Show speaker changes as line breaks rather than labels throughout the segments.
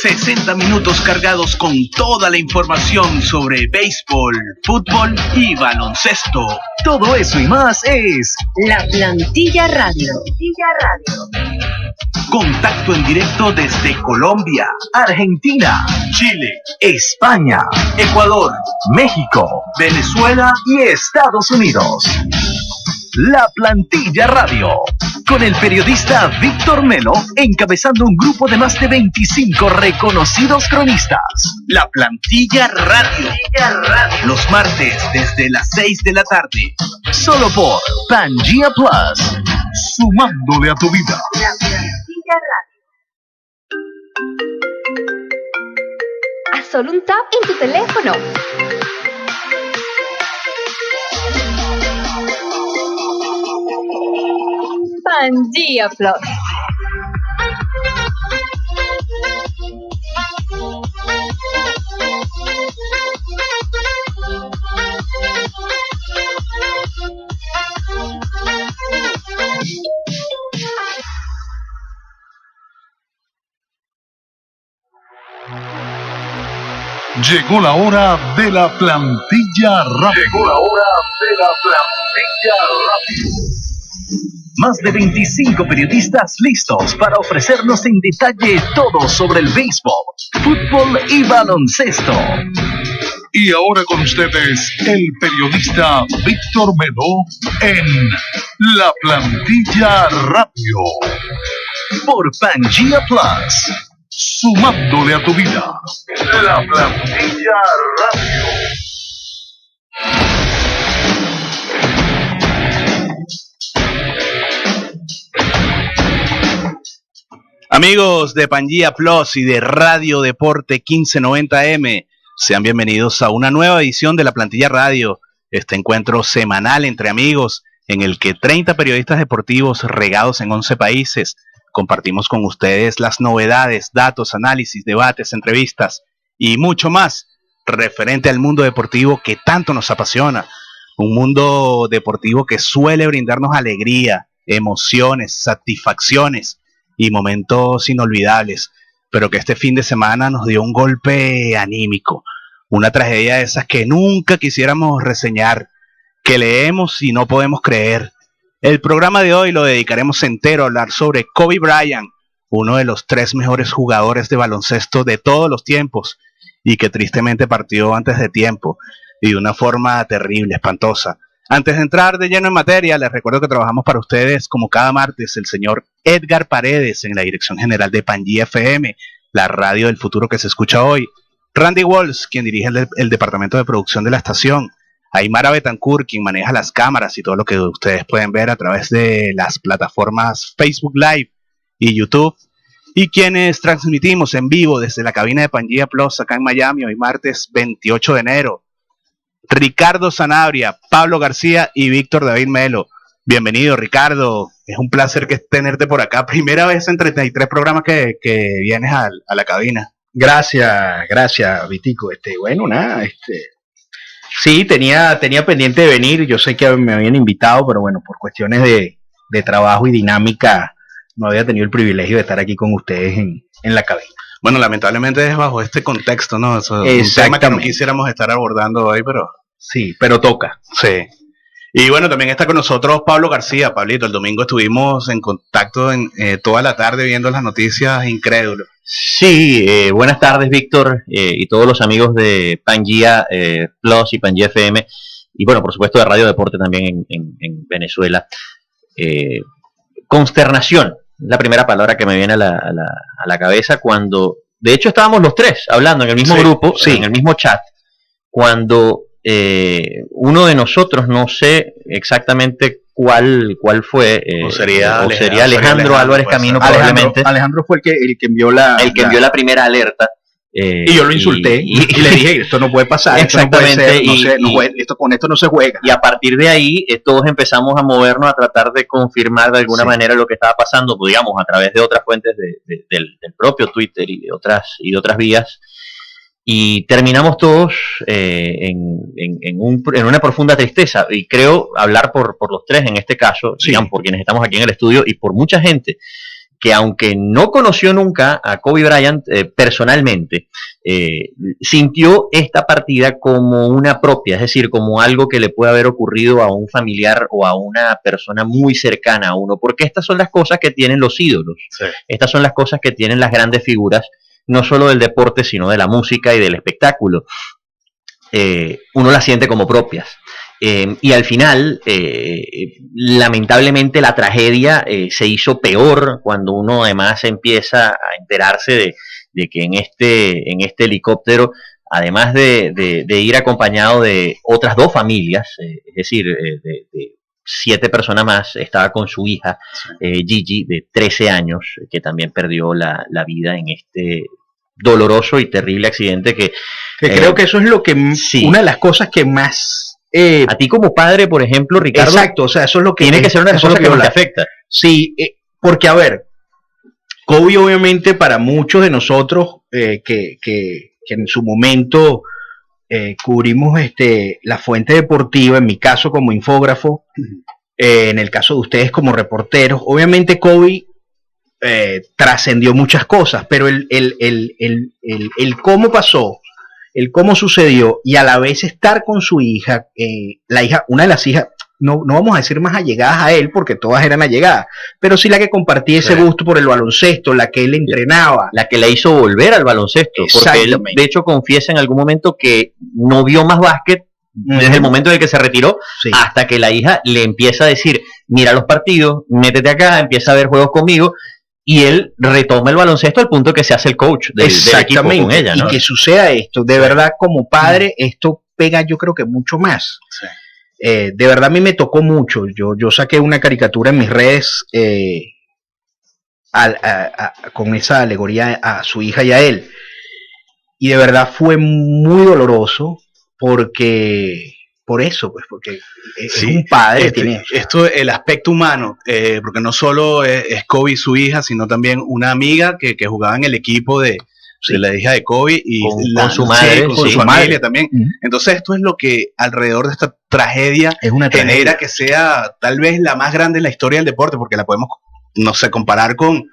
60 minutos cargados con toda la información sobre béisbol, fútbol y baloncesto.
Todo eso y más es
La Plantilla Radio.
Contacto en directo desde Colombia,
Argentina,
Chile,
España,
Ecuador,
México,
Venezuela
y Estados Unidos. La Plantilla Radio, con el periodista Víctor Melo, encabezando un grupo de más de 25 reconocidos cronistas.
La Plantilla Radio. Los martes desde las 6 de la tarde.
Solo por Pangea Plus, sumándole a tu vida.
La Plantilla Radio. A solo un tap en tu teléfono. Pangea Plus.
Llegó la hora de la Plantilla Radio. Más de 25 periodistas listos para ofrecernos en detalle todo sobre el béisbol, fútbol y baloncesto. Y ahora con ustedes, el periodista Víctor Melo en La Plantilla Radio. Por Pangea Plus, sumándole a tu vida. La Plantilla Radio.
Amigos de Pangea Plus y de Radio Deporte 1590M, sean bienvenidos a una nueva edición de La Plantilla Radio, este encuentro semanal entre amigos en el que 30 periodistas deportivos regados en 11 países compartimos con ustedes las novedades, datos, análisis, debates, entrevistas y mucho más referente al mundo deportivo que tanto nos apasiona, un mundo deportivo que suele brindarnos alegría, emociones, satisfacciones y momentos inolvidables, pero que este fin de semana nos dio un golpe anímico, una tragedia de esas que nunca quisiéramos reseñar, que leemos y no podemos creer. El programa de hoy lo dedicaremos entero a hablar sobre Kobe Bryant, uno de los 3 mejores jugadores de baloncesto de todos los tiempos, y que tristemente partió antes de tiempo, y de una forma terrible, espantosa. Antes de entrar de lleno en materia, les recuerdo que trabajamos para ustedes como cada martes el señor Edgar Paredes en la dirección general de Pangea FM, la radio del futuro que se escucha hoy. Randy Walls, quien dirige el departamento de producción de la estación. Aymara Betancourt, quien maneja las cámaras y todo lo que ustedes pueden ver a través de las plataformas Facebook Live y YouTube. Y quienes transmitimos en vivo desde la cabina de Pangea Plus acá en Miami hoy martes 28 de enero. Ricardo Sanabria, Pablo García y Víctor David Melo. Bienvenido, Ricardo. Es un placer tenerte por acá. Primera vez en 33 programas que vienes a la cabina.
Gracias, Vitico. Bueno, nada, sí, tenía pendiente de venir. Yo sé que me habían invitado, pero bueno, por cuestiones de trabajo y dinámica, no había tenido el privilegio de estar aquí con ustedes en la cabina.
Bueno, lamentablemente es bajo este contexto, ¿no? Eso es un tema que no quisiéramos estar abordando hoy, pero...
Sí, pero toca.
Sí. Y bueno, también está con nosotros Pablo García. Pablito, el domingo estuvimos en contacto toda la tarde viendo las noticias, incrédulos.
Sí, buenas tardes, Víctor, y todos los amigos de Pangea Plus y Pangea FM, y bueno, por supuesto de Radio Deporte también en Venezuela. Consternación, es la primera palabra que me viene a la cabeza cuando, de hecho estábamos los 3 hablando en el mismo grupo, en el mismo chat, cuando uno de nosotros, no sé exactamente cuál fue,
o sería
Alejandro Álvarez Camino, probablemente.
Alejandro fue el que envió la
primera alerta.
Y yo lo insulté y le dije, esto no puede pasar,
exactamente,
con esto no se juega.
Y a partir de ahí todos empezamos a movernos a tratar de confirmar de alguna manera lo que estaba pasando, pues, digamos, a través de otras fuentes del propio Twitter y de otras vías. Y terminamos todos en una profunda tristeza, y creo hablar por los 3 en este caso, digamos, por quienes estamos aquí en el estudio y por mucha gente que aunque no conoció nunca a Kobe Bryant personalmente, sintió esta partida como una propia, es decir, como algo que le puede haber ocurrido a un familiar o a una persona muy cercana a uno, porque estas son las cosas que tienen los ídolos, sí. Estas son las cosas que tienen las grandes figuras, no solo del deporte, sino de la música y del espectáculo. Uno las siente como propias. Y al final, lamentablemente, la tragedia se hizo peor cuando uno además empieza a enterarse de que en este helicóptero, además de ir acompañado de otras 2 familias, es decir, de 7 personas más, estaba con su hija, Gigi, de 13 años, que también perdió la vida en este doloroso y terrible accidente que
creo que eso es lo que
sí.
Una de las cosas que más
a ti como padre, por ejemplo, Ricardo,
exacto, o sea, eso es lo que
tiene que ser una de las cosas que te afecta.
Sí, porque a ver, Kobe obviamente para muchos de nosotros que en su momento cubrimos la fuente deportiva, en mi caso como infógrafo, en el caso de ustedes como reporteros, obviamente Kobe trascendió muchas cosas, pero el cómo pasó, el cómo sucedió y a la vez estar con su hija, una de las hijas, no vamos a decir más allegadas a él porque todas eran allegadas, pero sí la que compartía ese gusto por el baloncesto, la que él entrenaba.
La que la hizo volver al baloncesto, porque él de hecho confiesa en algún momento que no vio más básquet desde el momento en el que se retiró, sí, hasta que la hija le empieza a decir, mira los partidos, métete acá, empieza a ver juegos conmigo. Y él retoma el baloncesto al punto que se hace el coach del equipo con ella, ¿no?
Y que suceda esto, de verdad como padre, esto pega yo creo que mucho más. Sí. De verdad a mí me tocó mucho. Yo saqué una caricatura en mis redes con esa alegoría a su hija y a él. Y de verdad fue muy doloroso porque porque es un padre.
Esto, el aspecto humano, porque no solo es Kobe y su hija, sino también una amiga que jugaba en el equipo de la hija de Kobe y
con su madre,
con su familia también. Entonces esto es lo que alrededor de esta tragedia genera que sea tal vez la más grande en la historia del deporte, porque la podemos, no sé, comparar con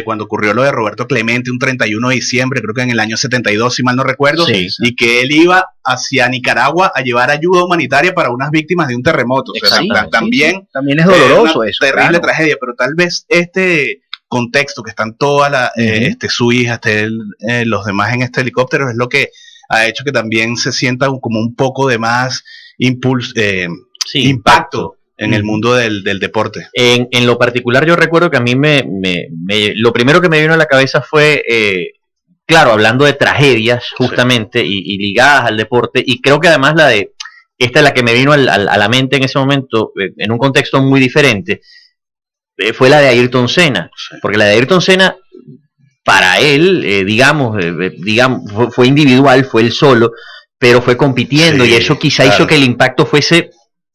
cuando ocurrió lo de Roberto Clemente un 31 de diciembre, creo que en el año 72, si mal no recuerdo, y que él iba hacia Nicaragua a llevar ayuda humanitaria para unas víctimas de un terremoto. O sea, también
es doloroso
eso. Terrible tragedia, pero tal vez este contexto que están todas su hija, los demás en este helicóptero, es lo que ha hecho que también se sienta como un poco de más impacto en el mundo del deporte.
En lo particular, yo recuerdo que a mí lo primero que me vino a la cabeza fue, claro, hablando de tragedias justamente y ligadas al deporte, y creo que además esta es la que me vino a la mente en ese momento, en un contexto muy diferente, fue la de Ayrton Senna, porque la de Ayrton Senna, para él, digamos, fue individual, fue él solo, pero fue compitiendo, y eso quizá hizo que el impacto fuese,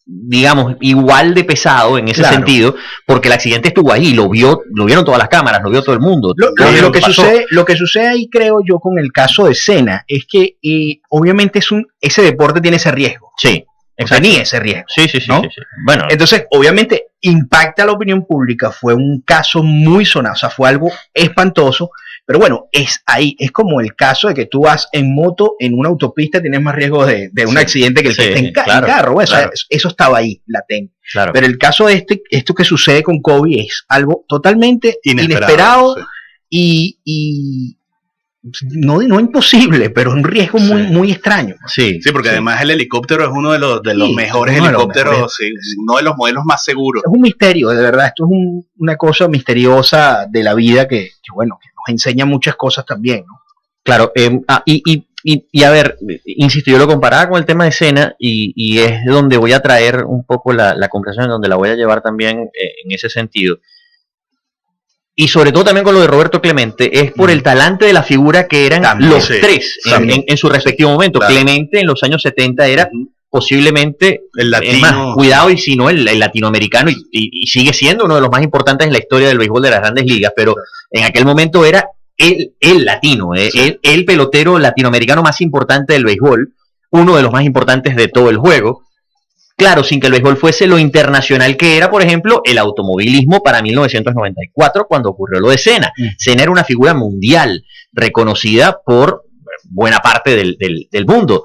digamos, igual de pesado en ese sentido, porque el accidente estuvo ahí, lo vieron todas las cámaras, lo vio todo el mundo.
Lo que sucede ahí, creo yo, con el caso de Senna, es que obviamente ese deporte tiene ese riesgo.
Sí.
Tenía ese riesgo.
Sí.
Bueno, entonces, obviamente, impacta a la opinión pública, fue un caso muy sonado, o sea, fue algo espantoso, pero bueno, es como el caso de que tú vas en moto en una autopista, tienes más riesgo de un accidente que el que esté en carro. Eso estaba ahí, latente. Claro. Pero el caso de esto que sucede con Kobe es algo totalmente inesperado y no imposible, pero un riesgo muy extraño.
Sí, porque además el helicóptero es uno de los mejores helicópteros, uno de los modelos más seguros.
Es un misterio, de verdad, esto es una cosa misteriosa de la vida que nos enseña muchas cosas también, ¿no?
Claro, y a ver, insisto, yo lo comparaba con el tema de Senna y es donde voy a traer un poco la conversación, donde la voy a llevar también en ese sentido. Y sobre todo también con lo de Roberto Clemente, es por el talante de la figura que eran los tres en su respectivo momento. Claro. Clemente en los años 70 era posiblemente
el latino,
más, cuidado, y si no, el latinoamericano, y sigue siendo uno de los más importantes en la historia del béisbol de las grandes ligas, pero en aquel momento era el latino, el pelotero latinoamericano más importante del béisbol, uno de los más importantes de todo el juego. claro, sin que el béisbol fuese lo internacional que era, por ejemplo, el automovilismo para 1994, cuando ocurrió lo de Senna. Senna era una figura mundial, reconocida por buena parte del mundo.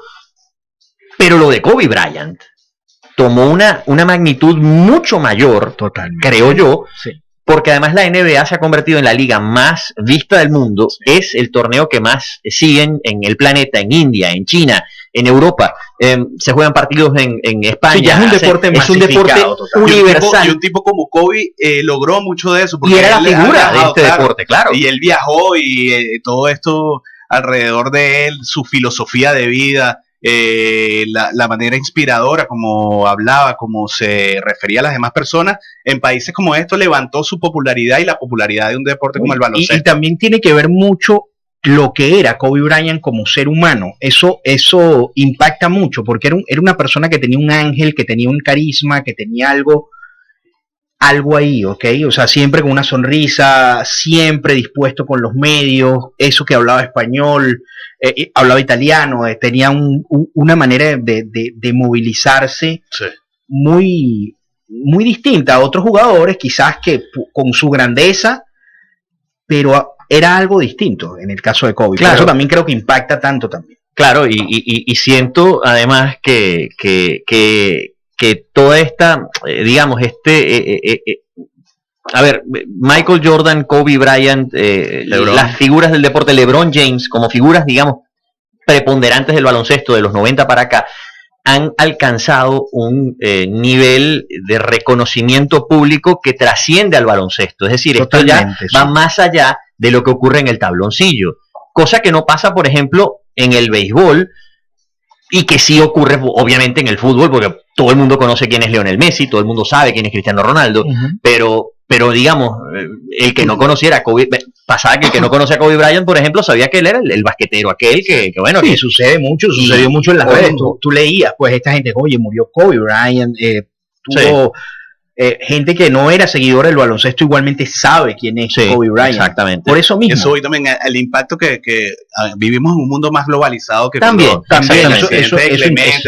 Pero lo de Kobe Bryant tomó una magnitud mucho mayor, totalmente, creo yo, sí, porque además la NBA se ha convertido en la liga más vista del mundo, sí, es el torneo que más siguen en el planeta, en India, en China, en Europa, se juegan partidos en España. Sí,
ya es un deporte
universal.
Y un tipo como Kobe logró mucho de eso.
Y era la figura de este deporte, claro.
Y él viajó y todo esto alrededor de él, su filosofía de vida, la manera inspiradora como hablaba, como se refería a las demás personas, en países como estos levantó su popularidad y la popularidad de un deporte como el baloncesto.
Y también tiene que ver mucho lo que era Kobe Bryant como ser humano. Eso impacta mucho, porque era una persona que tenía un ángel, que tenía un carisma, que tenía algo ahí, ¿ok? O sea, siempre con una sonrisa, siempre dispuesto con los medios, eso que hablaba español, hablaba italiano, tenía una manera de movilizarse, sí, muy, muy distinta a otros jugadores, quizás que con su grandeza, pero era algo distinto en el caso de Kobe. Claro. Por eso también creo que impacta tanto también.
Claro, y siento además que toda esta, digamos, a ver, Michael Jordan, Kobe Bryant, las figuras del deporte, LeBron James, como figuras, digamos, preponderantes del baloncesto de los 90 para acá, han alcanzado un nivel de reconocimiento público que trasciende al baloncesto. Es decir, totalmente, esto ya va más allá de lo que ocurre en el tabloncillo. Cosa que no pasa, por ejemplo, en el béisbol, y que sí ocurre obviamente en el fútbol, porque todo el mundo conoce quién es Lionel Messi, todo el mundo sabe quién es Cristiano Ronaldo, pero digamos, el que no conociera a Kobe, pasaba que el que no conocía a Kobe Bryant, por ejemplo, sabía que él era el basquetero aquel que bueno,
sí,
que
sucedió mucho en las redes. Tú leías, pues esta gente, oye, murió Kobe Bryant, tuvo gente que no era seguidora del baloncesto, igualmente sabe quién es Kobe Bryant.
Exactamente.
Por eso mismo.
Eso hoy también, el impacto que vivimos en un mundo más globalizado que
también
eso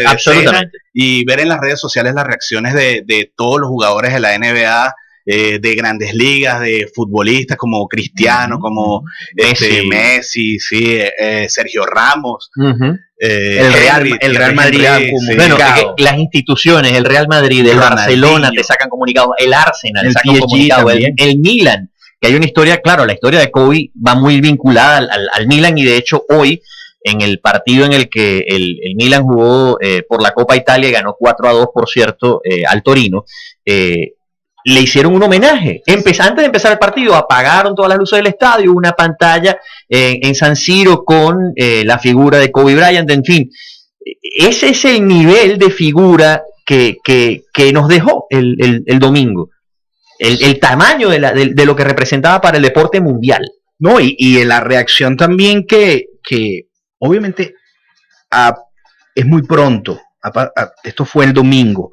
absolutamente.
Y ver en las redes sociales las reacciones de todos los jugadores de la NBA, de grandes ligas, de futbolistas como Cristiano, como Messi, sí, Sergio Ramos,
el Real Madrid,
bueno, las instituciones, el Real Madrid, el Barcelona te sacan comunicados, el Arsenal te saca un comunicado, el Milan, que hay una historia, claro, la historia de Kobe va muy vinculada al Milan, y de hecho hoy en el partido en el que el Milan jugó por la Copa Italia y ganó 4-2, por cierto, al Torino, le hicieron un homenaje. Antes de empezar el partido, apagaron todas las luces del estadio, una pantalla en San Siro con la figura de Kobe Bryant, en fin. Ese es el nivel de figura que nos dejó el domingo. El tamaño de lo que representaba para el deporte mundial.
No, y la reacción también que obviamente es muy pronto. Esto fue el domingo.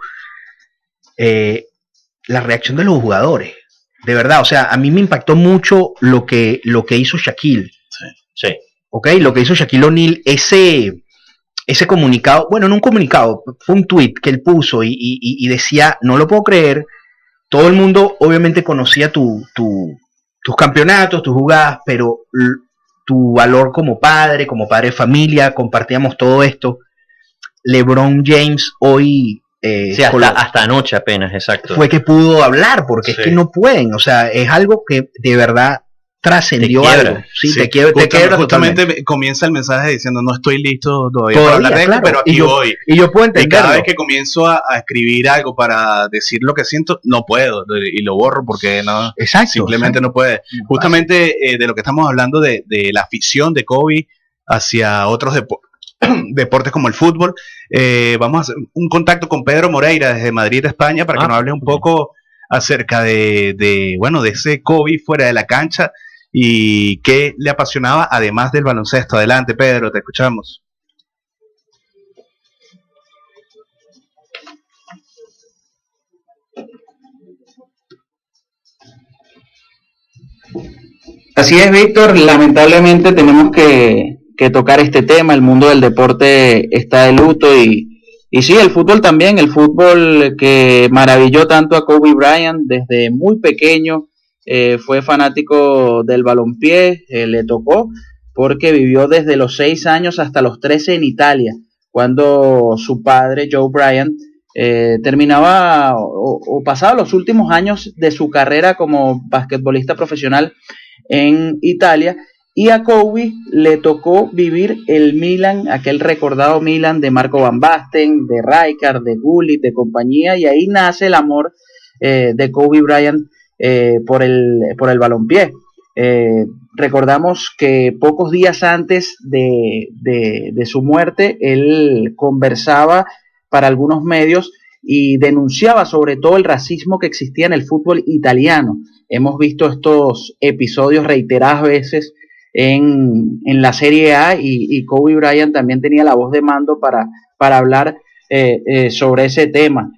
La reacción de los jugadores, de verdad, o sea, a mí me impactó mucho lo que hizo Shaquille.
Sí.
¿Ok? Lo que hizo Shaquille O'Neal, ese comunicado, bueno, no un comunicado, fue un tweet que él puso y decía, no lo puedo creer, todo el mundo obviamente conocía tus campeonatos, tus jugadas, pero tu valor como padre de familia, compartíamos todo esto. LeBron James hoy...
sí, hasta anoche apenas, exacto.
Fue que pudo hablar, porque es que no pueden, o sea, es algo que de verdad trascendió algo. Sí,
sí. Te quiebra. Justamente comienza el mensaje diciendo, no estoy listo todavía para hablar de esto, pero aquí voy.
Y yo puedo entenderlo.
Y cada vez que comienzo a escribir algo para decir lo que siento, no puedo, y lo borro porque no, simplemente no puede. Justamente de lo que estamos hablando, de la afición de Kobe hacia otros deportes como el fútbol, vamos a hacer un contacto con Pedro Moreira desde Madrid, España, para que nos hable un poco acerca de ese Kobe fuera de la cancha y qué le apasionaba además del baloncesto. Adelante, Pedro, te escuchamos.
Así es, Víctor, lamentablemente tenemos que tocar este tema. El mundo del deporte está de luto y
Y sí, el fútbol también, el fútbol que maravilló tanto a Kobe Bryant desde muy pequeño, fue fanático del balompié, le tocó, porque vivió desde los 6 años hasta los 13 en Italia, cuando su padre, Joe Bryant, terminaba o pasaba los últimos años de su carrera como basquetbolista profesional en Italia, y a Kobe le tocó vivir el Milan, aquel recordado Milan de Marco Van Basten, de Rijkaard, de Gullit, de compañía, y ahí nace el amor de Kobe Bryant por el balompié. Recordamos que pocos días antes de su muerte, él conversaba para algunos medios y denunciaba sobre todo el racismo que existía en el fútbol italiano. Hemos visto estos episodios reiteradas veces en la Serie A, y Kobe Bryant también tenía la voz de mando para hablar sobre ese tema.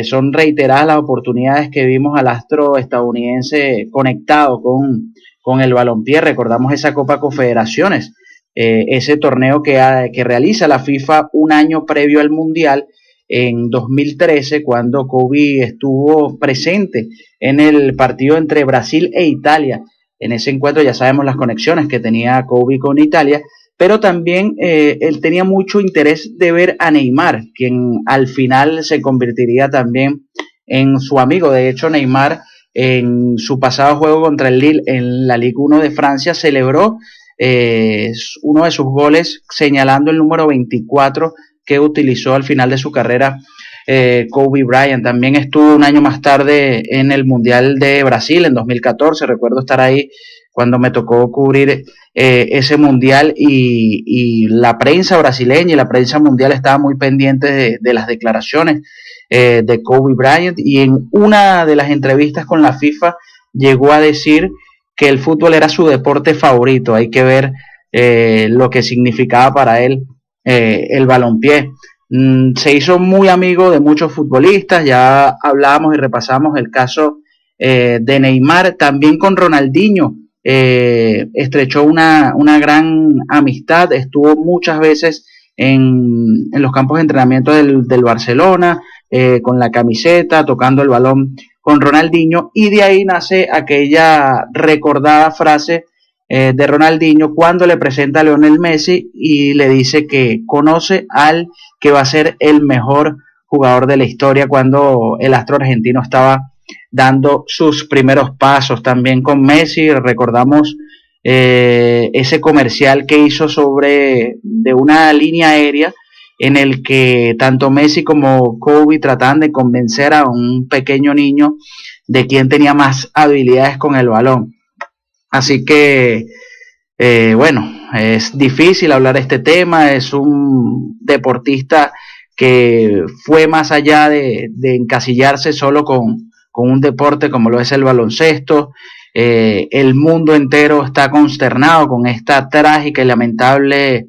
Son reiteradas las oportunidades que vimos al astro estadounidense conectado con el balompié. Recordamos esa Copa Confederaciones, ese torneo que realiza la FIFA un año previo al Mundial, en 2013, cuando Kobe estuvo presente en el partido entre Brasil e Italia. En ese encuentro ya sabemos las conexiones que tenía Kobe con Italia, pero también él tenía mucho interés de ver a Neymar, quien al final se convertiría también en su amigo. De hecho, Neymar, en su pasado juego contra el Lille en la Ligue 1 de Francia, celebró uno de sus goles señalando el número 24 que utilizó al final de su carrera Kobe Bryant. También estuvo un año más tarde en el Mundial de Brasil en 2014. Recuerdo estar ahí cuando me tocó cubrir ese Mundial, y la prensa brasileña y la prensa mundial estaba muy pendiente de las declaraciones de Kobe Bryant, y en una de las entrevistas con la FIFA llegó a decir que el fútbol era su deporte favorito. Hay que ver lo que significaba para él el balompié. Se hizo muy amigo de muchos futbolistas. Ya hablábamos y repasamos el caso de Neymar. También con Ronaldinho estrechó una gran amistad. Estuvo muchas veces en los campos de entrenamiento del Barcelona, con la camiseta, tocando el balón con Ronaldinho, y de ahí nace aquella recordada frase de Ronaldinho cuando le presenta a Lionel Messi y le dice que conoce al que va a ser el mejor jugador de la historia, cuando el astro argentino estaba dando sus primeros pasos. También con Messi recordamos ese comercial que hizo de una línea aérea, en el que tanto Messi como Kobe trataban de convencer a un pequeño niño de quién tenía más habilidades con el balón. Así que, bueno, es difícil hablar de este tema. Es un deportista que fue más allá de encasillarse solo con un deporte como lo es el baloncesto. El mundo entero está consternado con esta trágica y lamentable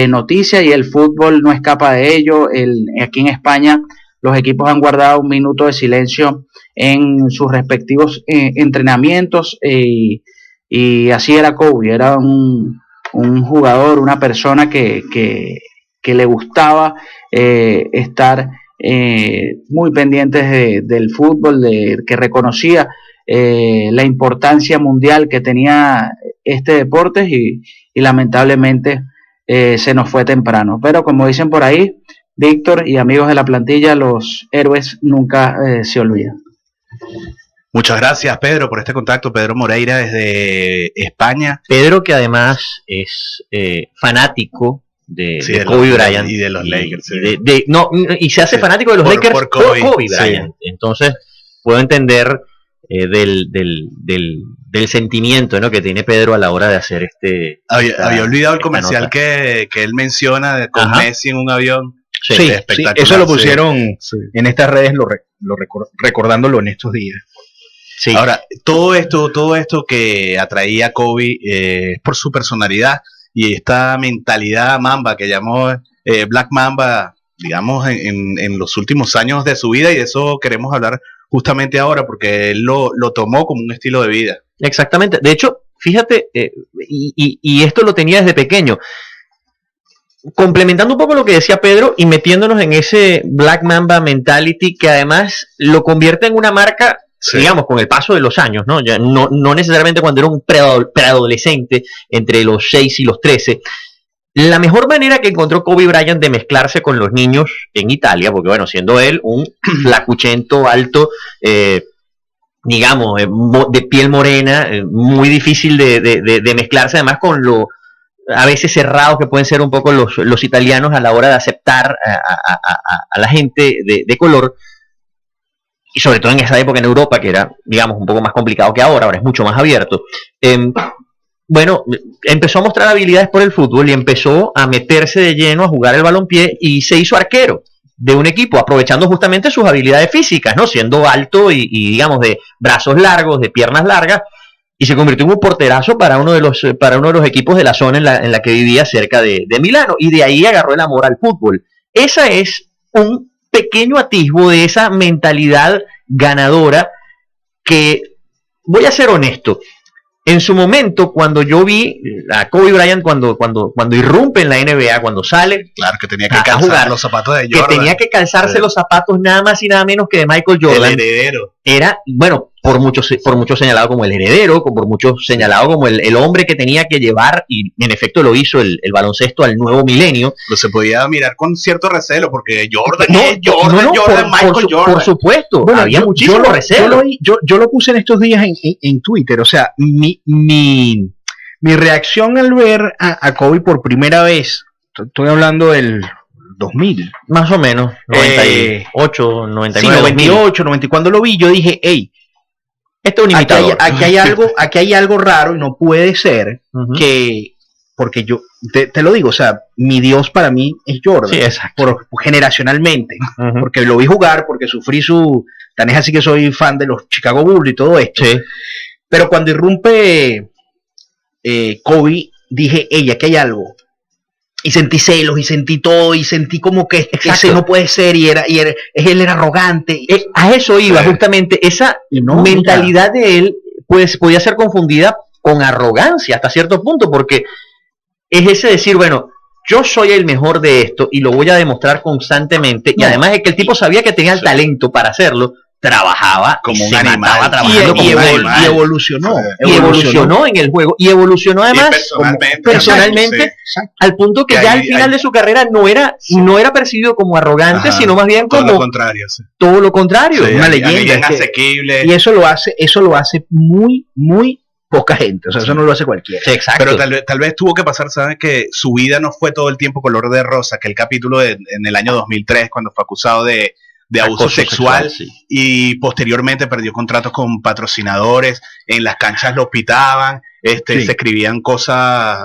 noticia, y el fútbol no escapa de ello. Aquí en España los equipos han guardado un minuto de silencio en sus respectivos entrenamientos, y así era Kobe. Era un jugador, una persona que le gustaba estar muy pendientes del fútbol, que reconocía la importancia mundial que tenía este deporte, y lamentablemente se nos fue temprano. Pero como dicen por ahí, Víctor y amigos de la plantilla, los héroes nunca se olvidan.
Muchas gracias, Pedro, por este contacto. Pedro Moreira desde España.
Pedro, que además es fanático de Kobe Bryant
y de los Lakers.
Y se hace fanático de los Lakers por Kobe Bryant. Sí. Entonces, puedo entender del sentimiento, ¿no?, que tiene Pedro a la hora de hacer
Había olvidado el comercial que él menciona con Messi en un avión.
Sí, eso lo pusieron en estas redes, recordándolo en estos días.
Sí. Ahora, todo esto que atraía a Kobe por su personalidad y esta mentalidad Mamba que llamó Black Mamba, digamos, en los últimos años de su vida, y de eso queremos hablar justamente ahora, porque él lo tomó como un estilo de vida.
Exactamente. De hecho, fíjate, y esto lo tenía desde pequeño. complementando un poco lo que decía Pedro y metiéndonos en ese Black Mamba mentality que además lo convierte en una marca, digamos, con el paso de los años, ¿no? Ya no necesariamente cuando era un preadolescente, entre los 6 y los 13. La mejor manera que encontró Kobe Bryant de mezclarse con los niños en Italia, porque bueno, siendo él un flacuchento, alto, digamos, de piel morena, muy difícil de mezclarse, además con lo a veces cerrados que pueden ser un poco los italianos a la hora de aceptar a la gente de color, y sobre todo en esa época en Europa, que era, digamos, un poco más complicado que ahora es mucho más abierto. Bueno, empezó a mostrar habilidades por el fútbol y empezó a meterse de lleno a jugar el balompié y se hizo arquero de un equipo, aprovechando justamente sus habilidades físicas, ¿no? Siendo alto y digamos, de brazos largos, de piernas largas, y se convirtió en un porterazo para uno de los equipos de la zona en la que vivía, cerca de Milano, y de ahí agarró el amor al fútbol. Esa es un pequeño atisbo de esa mentalidad ganadora que, voy a ser honesto, en su momento, cuando yo vi a Kobe Bryant cuando irrumpe en la NBA, cuando sale,
claro que tenía que calzar los zapatos de Jordan,
que tenía que calzarse los zapatos nada más y nada menos que de Michael Jordan,
el heredero.
Era, bueno, por muchos señalado como el heredero, por muchos señalado como el hombre que tenía que llevar, y en efecto lo hizo, el baloncesto al nuevo milenio.
Pero se podía mirar con cierto recelo, porque Jordan,
Michael Jordan. Por supuesto,
bueno,
había muchísimo recelo.
Yo lo puse en estos días en Twitter, o sea, mi reacción al ver a Kobe por primera vez, estoy hablando del 2000.
Más o menos, 98, 99.
Sí, 98, 90. Cuando lo vi, yo dije, hey,
esto es un imitador.
Aquí hay algo raro y no puede ser que, porque yo te lo digo, o sea, mi Dios para mí es Jordan.
Sí, exacto.
Generacionalmente, porque lo vi jugar, porque sufrí tan es así que soy fan de los Chicago Bulls y todo esto.
Sí.
Pero cuando irrumpe Kobe, dije, hey, aquí hay algo. Y sentí celos, y sentí todo, y sentí como que ese no puede ser, y él era arrogante.
A eso iba, justamente, esa mentalidad de él, pues, podía ser confundida con arrogancia hasta cierto punto, porque es ese decir, bueno, yo soy el mejor de esto, y lo voy a demostrar constantemente, y además es que el tipo sabía que tenía el talento para hacerlo, trabajaba
como un animal,
y evolucionó
en el juego, y evolucionó además personalmente al punto que ya al final de su carrera no era percibido como arrogante, sino más bien como todo lo contrario,
sí,
una leyenda
asequible.
Y eso lo hace muy, muy poca gente, o sea, eso no lo hace cualquiera.
Sí, exacto.
Pero tal vez tuvo que pasar, ¿sabes? Que su vida no fue todo el tiempo color de rosa, que el capítulo en el año 2003, cuando fue acusado de abuso sexual, sí. Y posteriormente perdió contratos con patrocinadores, en las canchas lo pitaban, se escribían cosas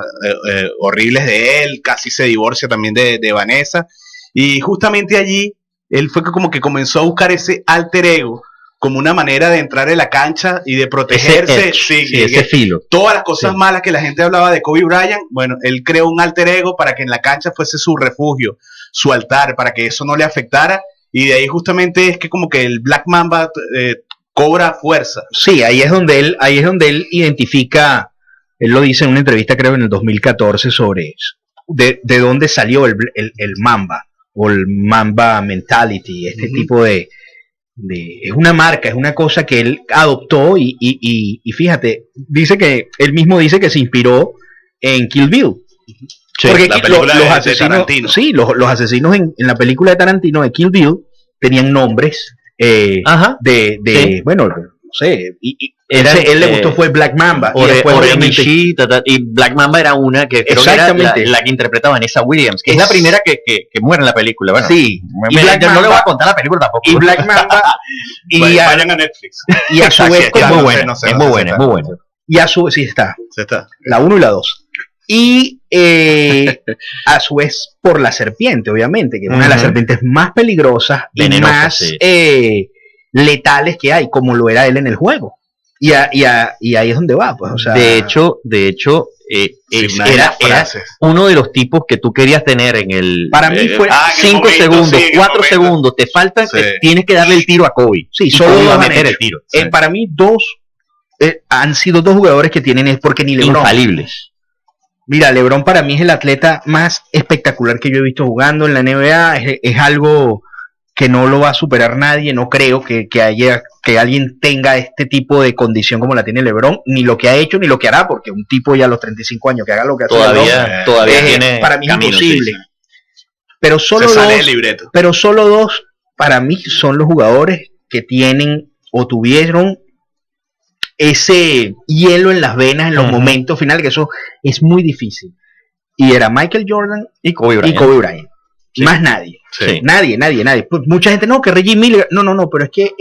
horribles de él, casi se divorcia también de Vanessa, y justamente allí él fue como que comenzó a buscar ese alter ego como una manera de entrar en la cancha y de protegerse,
ese filo.
Todas las cosas malas que la gente hablaba de Kobe Bryant, bueno, él creó un alter ego para que en la cancha fuese su refugio, su altar, para que eso no le afectara. Y de ahí justamente es que como que el Black Mamba cobra fuerza.
Sí, ahí es donde él identifica, él lo dice en una entrevista creo en el 2014 sobre eso, de dónde salió el Mamba o el Mamba Mentality, tipo de es una marca, es una cosa que él adoptó y fíjate, él mismo dice que se inspiró en Kill Bill.
Sí, porque la película los asesinos, de Tarantino.
Sí, los asesinos en la película de Tarantino de Kill Bill tenían nombres bueno, no sé, él le gustó fue Black Mamba
y Black Mamba era una que creo que era la que interpreta Vanessa Williams, que es la primera que muere en la película. Bueno,
sí,
y Black Mamba, no le voy a contar la película tampoco.
Y Black Mamba
vayan a Netflix.
Y a su vez
es muy buena.
Y a su vez sí está. La 1 y la 2. Y a su vez por la serpiente, obviamente, que es una de las serpientes más peligrosas y más letales que hay, como lo era él en el juego. Y ahí es donde va, pues. O sea,
de hecho, era uno de los tipos que tú querías tener en el.
Para mí fue
5 segundos, 4 segundos, te faltan, tienes que darle el tiro a Kobe.
Sí, solo
iba a meter el tiro.
Para mí, han sido dos jugadores que tienen, porque ni LeBron.
Infalibles.
Mira, LeBron para mí es el atleta más espectacular que yo he visto jugando en la NBA. Es algo que no lo va a superar nadie. No creo que alguien tenga este tipo de condición como la tiene LeBron, ni lo que ha hecho, ni lo que hará, porque un tipo ya a los 35 años que haga lo que hace
todavía tiene
para mí es
camino,
imposible.
sí.
Pero solo dos para mí son los jugadores que tienen o tuvieron ese hielo en las venas en los momentos finales, que eso es muy difícil. Y era Michael Jordan y Kobe Bryant. Sí. Más nadie. Sí. Nadie. Pues mucha gente, no, que Reggie Miller. No, pero es que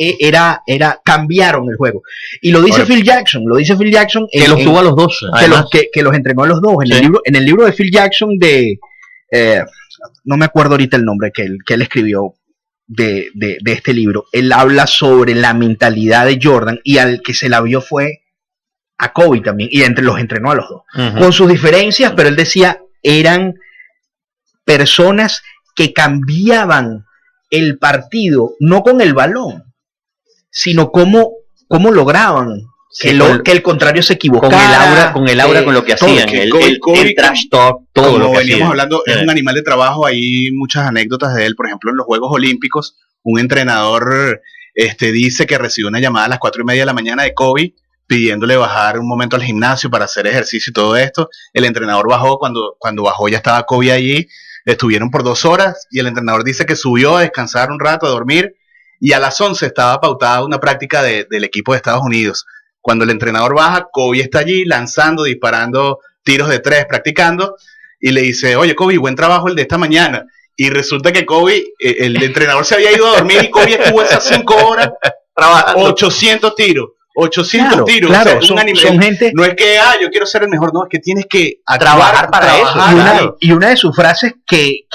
cambiaron el juego. Y lo dice Phil Jackson.
Que los tuvo a los dos.
Que los entrenó a los dos. En el libro de Phil Jackson no me acuerdo ahorita el nombre que él escribió de este libro. Él habla sobre la mentalidad de Jordan, y al que se la vio fue a Kobe también, y los entrenó a los dos, con sus diferencias, pero él decía, eran personas que cambiaban el partido, no con el balón, sino cómo lograban que el contrario se equivocara.
Con el aura, con lo que hacían, el trash talk, todo
como
lo que
veníamos
hacían.
hablando, es un animal de trabajo. Hay muchas anécdotas de él. Por ejemplo, en los Juegos Olímpicos, un entrenador dice que recibió una llamada a las 4:30 de la mañana de Kobe pidiéndole bajar un momento al gimnasio para hacer ejercicio y todo esto. El entrenador bajó, cuando bajó ya estaba Kobe allí. Estuvieron por 2 horas y el entrenador dice que subió a descansar un rato, a dormir, y a las 11 estaba pautada una práctica del equipo de Estados Unidos. Cuando el entrenador baja, Kobe está allí lanzando, disparando tiros de 3, practicando, y le dice, oye Kobe, buen trabajo el de esta mañana. Y resulta que Kobe, el entrenador se había ido a dormir y Kobe estuvo esas 5 horas trabajando 800 tiros. 800 tiros,
claro,
o sea,
son gente.
No es que yo quiero ser el mejor, no, es que tienes que
trabajar para eso.
Y una de sus frases que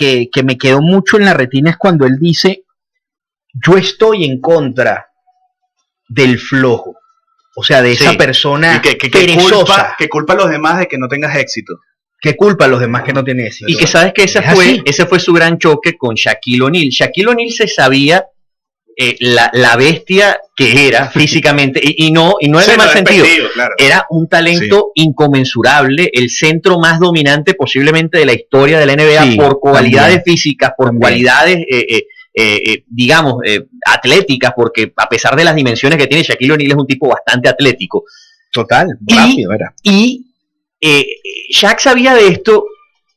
me quedó mucho en la retina es cuando él dice, yo estoy en contra del flojo, o sea, de esa persona perezosa,
que culpa a los demás de que no tengas éxito.
Que culpa a los demás que no tienen éxito.
Y que sabes que ese fue su gran choque con Shaquille O'Neal. Shaquille O'Neal se sabía la bestia que era físicamente, y no en el mal sentido, claro. Era un talento inconmensurable, el centro más dominante posiblemente de la historia de la NBA, por cualidades físicas, por cualidades digamos atléticas, porque a pesar de las dimensiones que tiene, Shaquille O'Neal es un tipo bastante atlético,
total, rápido era.
Y Shaq sabía de esto.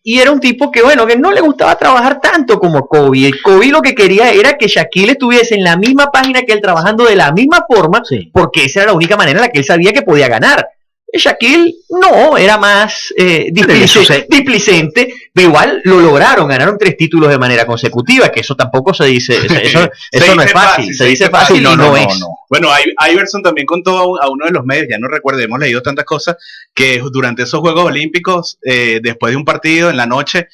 Y era un tipo que no le gustaba trabajar tanto como Kobe. Kobe lo que quería era que Shaquille estuviese en la misma página que él, trabajando de la misma forma, porque esa era la única manera en la que él sabía que podía ganar. Shaquille no, era más displicente, pero igual lo lograron, ganaron 3 títulos de manera consecutiva, que eso tampoco se dice, eso no es fácil, se dice fácil y no es.
Bueno, Iverson también contó a uno de los medios, ya no recuerdo, hemos leído tantas cosas, que durante esos Juegos Olímpicos, después de un partido en la noche,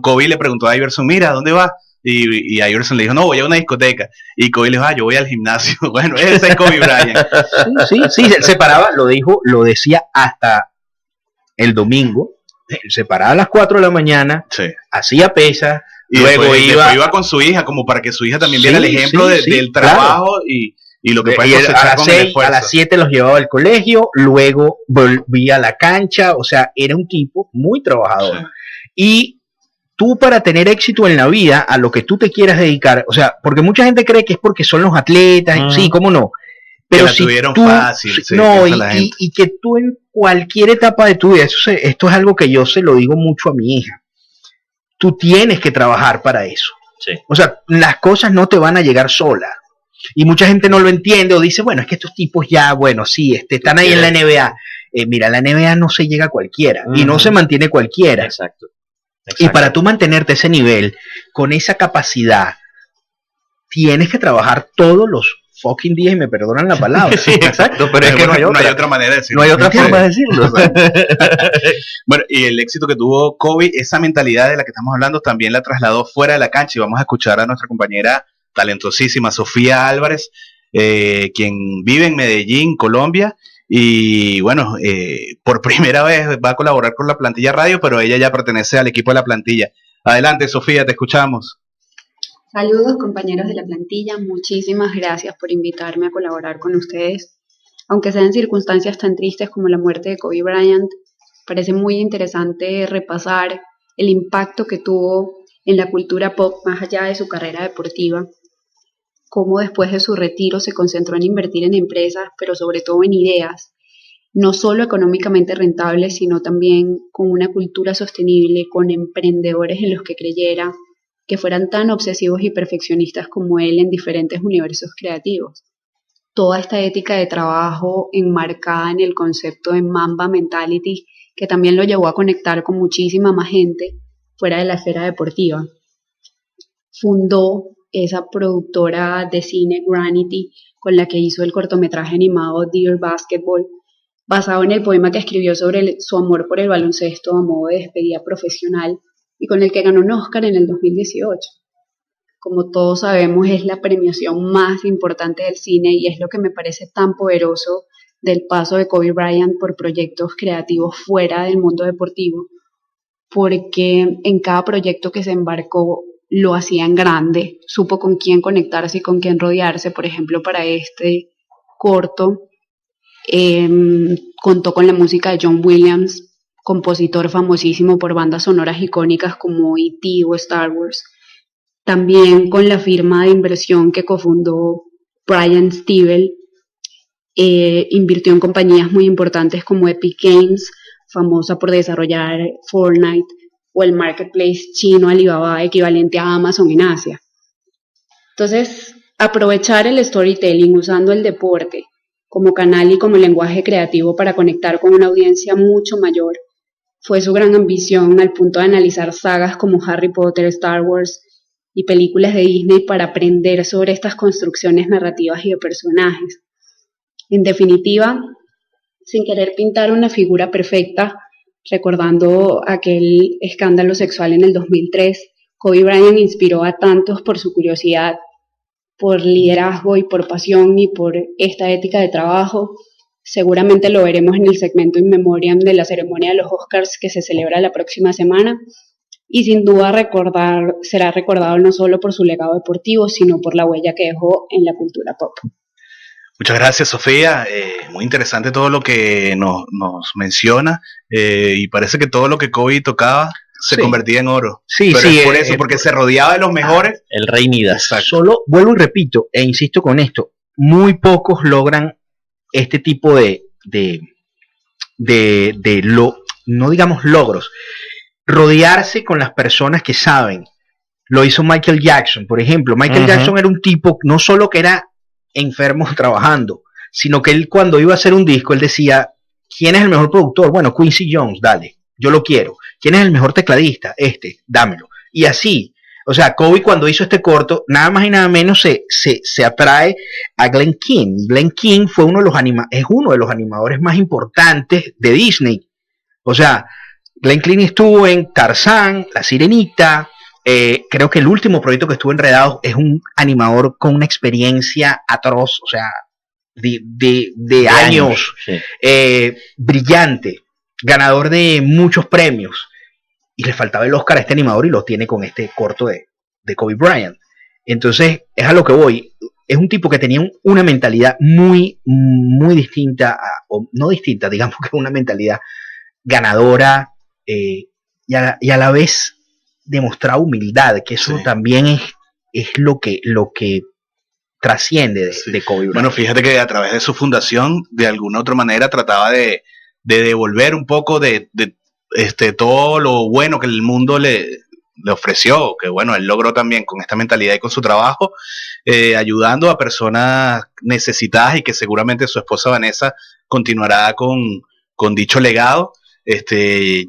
Kobe le preguntó a Iverson, mira, ¿dónde vas? Y Iverson le dijo, no, voy a una discoteca. Y Kobe le dijo, yo voy al gimnasio. Bueno, ese es Kobe Bryant.
Sí, él se paraba, lo decía hasta el domingo. Él se paraba a las 4 de la mañana, hacía pesas,
y luego iba con su hija, como para que su hija también viera el ejemplo del trabajo, claro. y lo que puede cosechar con el esfuerzo.
A las 7 los llevaba al colegio, luego volvía a la cancha, o sea, era un tipo muy trabajador. Y tú, para tener éxito en la vida, a lo que tú te quieras dedicar, o sea, porque mucha gente cree que es porque son los atletas, sí, cómo no, pero
que la tuvieron fácil,
y que tú en cualquier etapa de tu vida, esto es algo que yo se lo digo mucho a mi hija, tú tienes que trabajar para eso, o sea, las cosas no te van a llegar solas, y mucha gente no lo entiende, o dice, bueno, es que estos tipos ya, están ahí en la NBA, mira, la NBA no se llega a cualquiera, y no se mantiene cualquiera.
Exacto.
Y para tú mantenerte ese nivel, con esa capacidad, tienes que trabajar todos los fucking días, y me perdonan la palabra.
Sí, exacto, pero es que no hay
otra manera de decirlo.
No hay otra forma de decirlo.
Bueno, y el éxito que tuvo Kobe, esa mentalidad de la que estamos hablando, también la trasladó fuera de la cancha. Y vamos a escuchar a nuestra compañera talentosísima, Sofía Álvarez, quien vive en Medellín, Colombia. Y bueno, por primera vez va a colaborar con la Plantilla Radio, pero ella ya pertenece al equipo de la Plantilla. Adelante, Sofía, te escuchamos.
Saludos, compañeros de la Plantilla. Muchísimas gracias por invitarme a colaborar con ustedes. Aunque sean circunstancias tan tristes como la muerte de Kobe Bryant, Parece muy interesante repasar el impacto que tuvo en la cultura pop más allá de su carrera deportiva, cómo después de su retiro se concentró en invertir en empresas, pero sobre todo en ideas, no solo económicamente rentables, sino también con una cultura sostenible, con emprendedores en los que creyera, que fueran tan obsesivos y perfeccionistas como él en diferentes universos creativos. Toda esta ética de trabajo enmarcada en el concepto de Mamba Mentality, que también lo llevó a conectar con muchísima más gente fuera de la esfera deportiva. Fundó esa productora de cine Granity, con la que hizo el cortometraje animado Dear Basketball, basado en el poema que escribió sobre su amor por el baloncesto a modo de despedida profesional y con el que ganó un Oscar en el 2018. Como todos sabemos, es la premiación más importante del cine y es lo que me parece tan poderoso del paso de Kobe Bryant por proyectos creativos fuera del mundo deportivo, porque en cada proyecto que se embarcó lo hacía en grande, supo con quién conectarse y con quién rodearse. Por ejemplo, para este corto contó con la música de John Williams, compositor famosísimo por bandas sonoras icónicas como E.T. o Star Wars. También con la firma de inversión que cofundó Brian Stiebel, invirtió en compañías muy importantes como Epic Games, famosa por desarrollar Fortnite, o el marketplace chino Alibaba, equivalente a Amazon en Asia. Entonces, aprovechar el storytelling usando el deporte como canal y como lenguaje creativo para conectar con una audiencia mucho mayor fue su gran ambición, al punto de analizar sagas como Harry Potter, Star Wars y películas de Disney para aprender sobre estas construcciones narrativas y de personajes. En definitiva, sin querer pintar una figura perfecta, recordando aquel escándalo sexual en el 2003, Kobe Bryant inspiró a tantos por su curiosidad, por liderazgo y por pasión y por esta ética de trabajo. Seguramente lo veremos en el segmento In Memoriam de la ceremonia de los Oscars que se celebra la próxima semana, y sin duda será recordado no solo por su legado deportivo, sino por la huella que dejó en la cultura pop.
Muchas gracias, Sofía. Muy interesante todo lo que nos menciona, y parece que todo lo que Kobe tocaba se convertía en oro.
Sí,
pero
sí,
es por eso, porque se rodeaba de los mejores.
El rey Midas.
Exacto. Solo vuelvo y repito, e insisto con esto, muy pocos logran este tipo no digamos logros, rodearse con las personas que saben. Lo hizo Michael Jackson, por ejemplo. Michael Jackson era un tipo no solo que era enfermo trabajando, sino que él, cuando iba a hacer un disco, él decía: ¿quién es el mejor productor? Bueno, Quincy Jones, dale, yo lo quiero. ¿Quién es el mejor tecladista? Dámelo. Y así, o sea, Kobe, cuando hizo este corto, nada más y nada menos se atrae a Glenn Keane. Glenn Keane fue es uno de los animadores más importantes de Disney. O sea, Glenn Keane estuvo en Tarzán, La Sirenita. Creo que el último proyecto que estuvo enredado, es un animador con una experiencia atroz, o sea, de años, sí. Brillante, ganador de muchos premios, y le faltaba el Oscar a este animador y lo tiene con este corto de Kobe Bryant. Entonces, es a lo que voy. Es un tipo que tenía una mentalidad muy, muy distinta, o no distinta, digamos que una mentalidad ganadora, y a la vez demostrar humildad, que eso también es lo que trasciende de Kobe Bryant.
Bueno, fíjate que a través de su fundación, de alguna otra manera, trataba de devolver un poco de todo lo bueno que el mundo le ofreció, que bueno, él logró también con esta mentalidad y con su trabajo, ayudando a personas necesitadas, y que seguramente su esposa Vanessa continuará con dicho legado.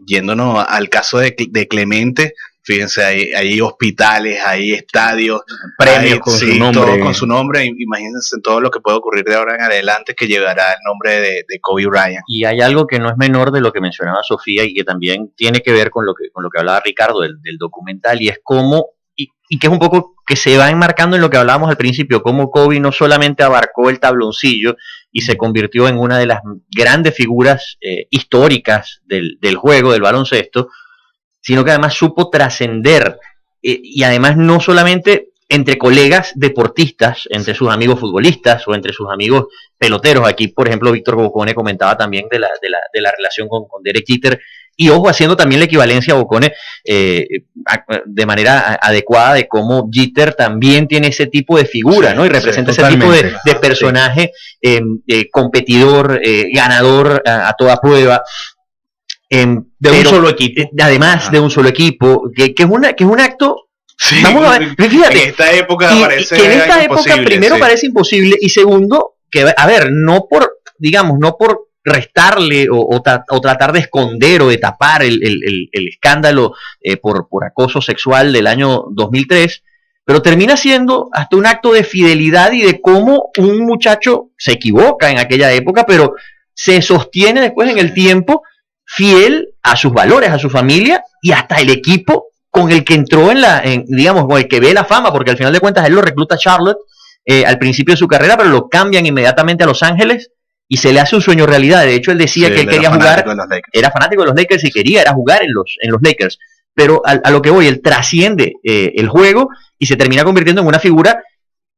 Yéndonos al caso de Clemente, fíjense, hay hospitales, hay estadios,
premios con su nombre.
Todo con su nombre. Imagínense todo lo que puede ocurrir de ahora en adelante, que llevará el nombre de Kobe Bryant.
Y hay algo que no es menor de lo que mencionaba Sofía, y que también tiene que ver con lo que hablaba Ricardo del documental, y es cómo, y que es un poco que se va enmarcando en lo que hablábamos al principio, cómo Kobe no solamente abarcó el tabloncillo y se convirtió en una de las grandes figuras históricas del juego, del baloncesto, sino que además supo trascender, y además no solamente entre colegas deportistas, entre sus amigos futbolistas o entre sus amigos peloteros. Aquí, por ejemplo, Víctor Bocone comentaba también de la relación con Derek Jeter. Y ojo, haciendo también la equivalencia a Bocone de manera adecuada de cómo Jeter también tiene ese tipo de figura, ¿no? Y representa ese tipo de personaje competidor, ganador a toda prueba. De un solo equipo. Además de un solo equipo, que es un acto.
Sí,
vamos a ver, fíjate.
En esta época parece
que en esta época primero parece imposible y segundo, que a ver, no por restarle o tratar de esconder o de tapar el escándalo por acoso sexual del año 2003, pero termina siendo hasta un acto de fidelidad y de cómo un muchacho se equivoca en aquella época, pero se sostiene después en el tiempo fiel a sus valores, a su familia y hasta el equipo con el que entró digamos, con el que ve la fama, porque al final de cuentas él lo recluta a Charlotte al principio de su carrera, pero lo cambian inmediatamente a Los Ángeles y se le hace un sueño realidad. De hecho, él decía que él quería jugar, era fanático de los Lakers y quería jugar en los Lakers, pero a lo que voy, él trasciende el juego y se termina convirtiendo en una figura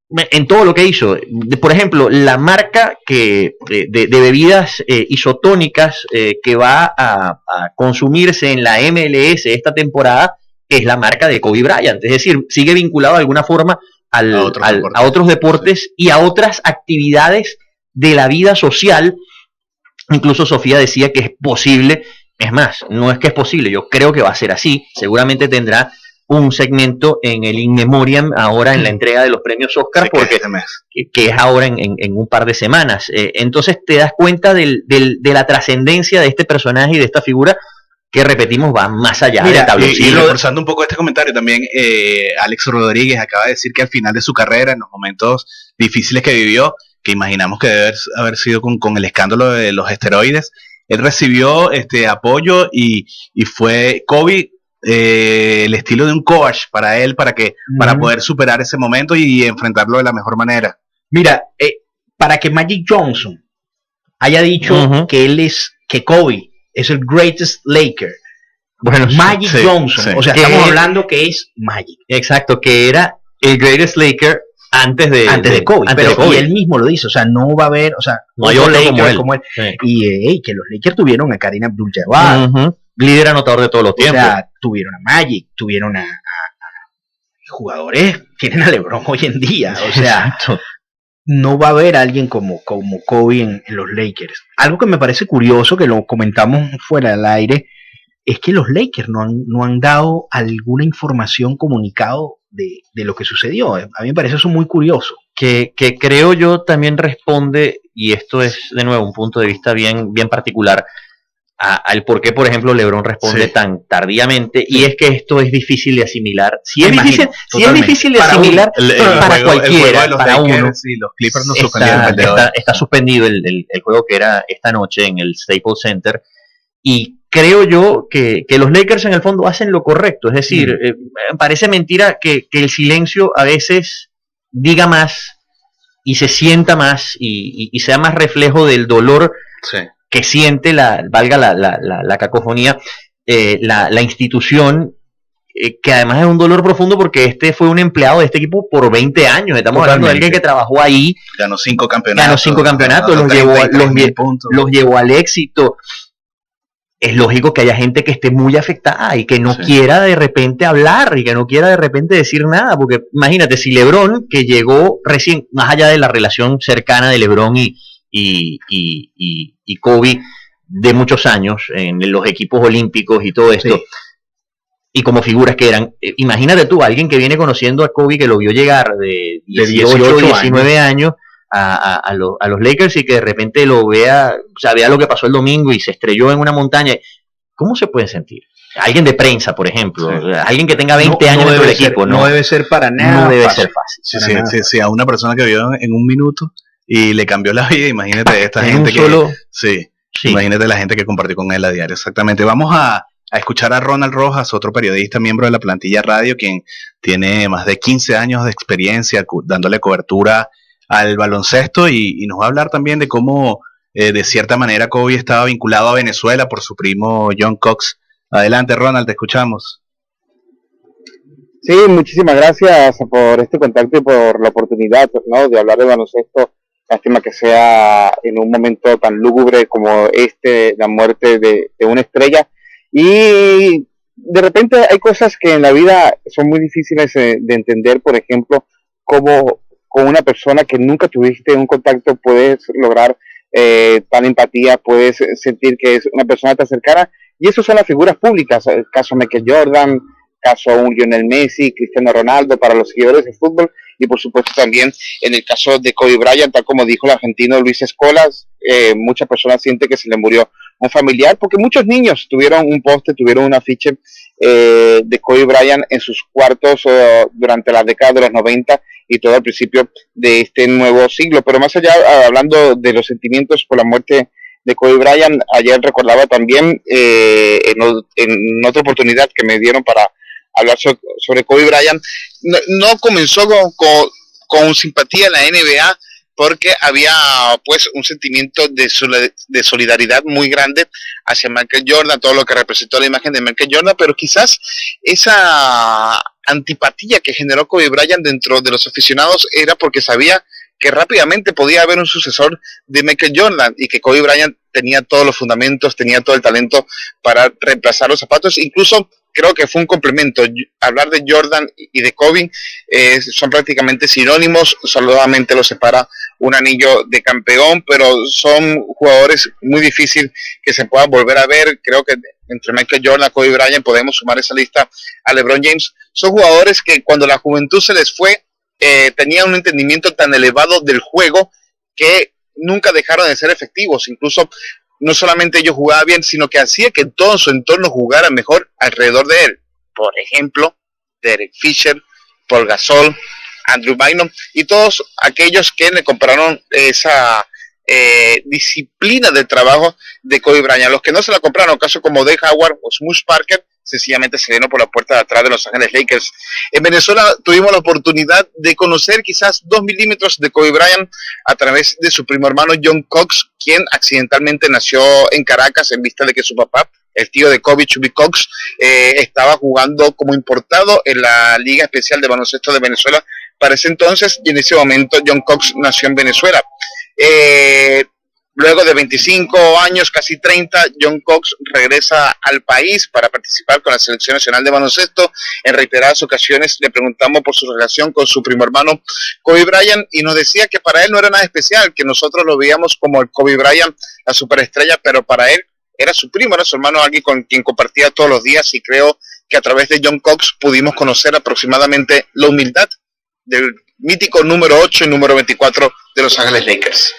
en todo lo que hizo. Por ejemplo, la marca de bebidas isotónicas que va a consumirse en la MLS esta temporada es la marca de Kobe Bryant, es decir, sigue vinculado de alguna forma a otros deportes y a otras actividades de la vida social. Incluso Sofía decía que es posible, es más, no es que es posible, yo creo que va a ser así, seguramente tendrá un segmento en el In Memoriam ahora en la entrega de los premios Oscar, porque que es ahora en un par de semanas. Entonces te das cuenta de la trascendencia de este personaje y de esta figura que, repetimos, va más allá del tablero.
Y reforzando un poco este comentario también, Alex Rodríguez acaba de decir que al final de su carrera, en los momentos difíciles que vivió, que imaginamos que debe haber sido con el escándalo de los esteroides, él recibió apoyo y fue Kobe el estilo de un coach para él, para poder superar ese momento y enfrentarlo de la mejor manera.
Mira, para que Magic Johnson haya dicho que Kobe es el greatest Laker, bueno, Magic Johnson, o sea, estamos hablando que es Magic.
Exacto, que era el greatest Laker antes de Kobe,
y él mismo lo dice, o sea, no va a haber, o sea,
no hay otro Laker como él.
Sí. Y que los Lakers tuvieron a Kareem Abdul-Jabbar,
líder anotador de todos los tiempos.
O sea, tuvieron a Magic, tuvieron a jugadores, tienen a LeBron hoy en día, o sea, no va a haber alguien como Kobe en los Lakers. Algo que me parece curioso, que lo comentamos fuera del aire, es que los Lakers no han dado alguna información, comunicado de lo que sucedió. A mí me parece eso muy curioso.
Que creo yo también responde, y esto es de nuevo un punto de vista bien particular, al por qué, por ejemplo, LeBron responde tan tardíamente, y es que esto es difícil de asimilar. Si es difícil de asimilar para cualquiera, para uno.
Sí, los Clippers no suspendieron.
Está suspendido el juego que era esta noche en el Staples Center, y creo yo que los Lakers en el fondo hacen lo correcto. Es decir, parece mentira que el silencio a veces diga más y se sienta más y sea más reflejo del dolor que siente, valga la cacofonía, la institución, que además es un dolor profundo porque este fue un empleado de este equipo por 20 años. Estamos hablando de alguien que trabajó ahí,
ganó 5 campeonatos,
los llevó al éxito. Es lógico que haya gente que esté muy afectada y que no quiera de repente hablar y que no quiera de repente decir nada, porque imagínate, si LeBron, que llegó recién, más allá de la relación cercana de LeBron y Kobe de muchos años en los equipos olímpicos y todo esto, y como figuras que eran, imagínate tú, alguien que viene conociendo a Kobe, que lo vio llegar de 18 19 años a los Lakers, y que de repente lo vea, o sea, vea lo que pasó el domingo y se estrelló en una montaña. ¿Cómo se puede sentir? Alguien de prensa, por ejemplo, alguien que tenga 20 años en el equipo,
no debe ser para nada,
no debe ser fácil.
Sí, a una persona que vio en un minuto y le cambió la vida, imagínate esta gente imagínate la gente que compartió con él a diario. Exactamente. Vamos a escuchar a Ronald Rojas, otro periodista, miembro de la plantilla radio, quien tiene más de 15 años de experiencia dándole cobertura al baloncesto, y nos va a hablar también de cómo de cierta manera Kobe estaba vinculado a Venezuela por su primo John Cox. Adelante, Ronald, te escuchamos.
Sí, muchísimas gracias por este contacto y por la oportunidad, ¿no?, de hablar de baloncesto. Lástima que sea en un momento tan lúgubre como la muerte de una estrella. Y de repente hay cosas que en la vida son muy difíciles de entender. Por ejemplo, cómo con una persona que nunca tuviste un contacto puedes lograr tal empatía, puedes sentir que es una persona tan cercana. Y eso son las figuras públicas, el caso Michael Jordan, caso un Lionel Messi, Cristiano Ronaldo para los seguidores de fútbol, y por supuesto también en el caso de Kobe Bryant, tal como dijo el argentino Luis Escolas, muchas personas sienten que se le murió un familiar, porque muchos niños tuvieron un póster, tuvieron un afiche de Kobe Bryant en sus cuartos durante la década de los 90 y todo al principio de este nuevo siglo. Pero más allá, hablando de los sentimientos por la muerte de Kobe Bryant, ayer recordaba también en otra oportunidad que me dieron para hablar sobre Kobe Bryant, no comenzó con simpatía en la NBA, porque había pues un sentimiento de solidaridad muy grande hacia Michael Jordan, todo lo que representó la imagen de Michael Jordan, pero quizás esa antipatía que generó Kobe Bryant dentro de los aficionados era porque sabía que rápidamente podía haber un sucesor de Michael Jordan y que Kobe Bryant tenía todos los fundamentos, tenía todo el talento para reemplazar los zapatos. Incluso creo que fue un complemento. Hablar de Jordan y de Kobe son prácticamente sinónimos, solamente los separa un anillo de campeón, pero son jugadores muy difíciles que se puedan volver a ver. Creo que entre Michael Jordan y Kobe Bryant podemos sumar esa lista a LeBron James. Son jugadores que cuando la juventud se les fue, tenían un entendimiento tan elevado del juego que nunca dejaron de ser efectivos. Incluso no solamente ellos jugaban bien, sino que hacía que todo su entorno jugara mejor alrededor de él. Por ejemplo, Derek Fisher, Paul Gasol, Andrew Bynum y todos aquellos que le compraron esa disciplina del trabajo de Kobe Bryant. Los que no se la compraron, caso como Dave Howard o Smush Parker, sencillamente se vino por la puerta de atrás de Los Ángeles Lakers. En Venezuela tuvimos la oportunidad de conocer quizás 2 milímetros de Kobe Bryant a través de su primo hermano John Cox, quien accidentalmente nació en Caracas en vista de que su papá, el tío de Kobe, Chubby Cox, estaba jugando como importado en la Liga Especial de Baloncesto de Venezuela para ese entonces, y en ese momento John Cox nació en Venezuela. Luego de 25 años, casi 30, John Cox regresa al país para participar con la Selección Nacional de Baloncesto. En reiteradas ocasiones le preguntamos por su relación con su primo hermano Kobe Bryant y nos decía que para él no era nada especial, que nosotros lo veíamos como el Kobe Bryant, la superestrella, pero para él era su primo, era su hermano, alguien con quien compartía todos los días, y creo que a través de John Cox pudimos conocer aproximadamente la humildad del mítico número 8 y número 24 de Los Ángeles Lakers.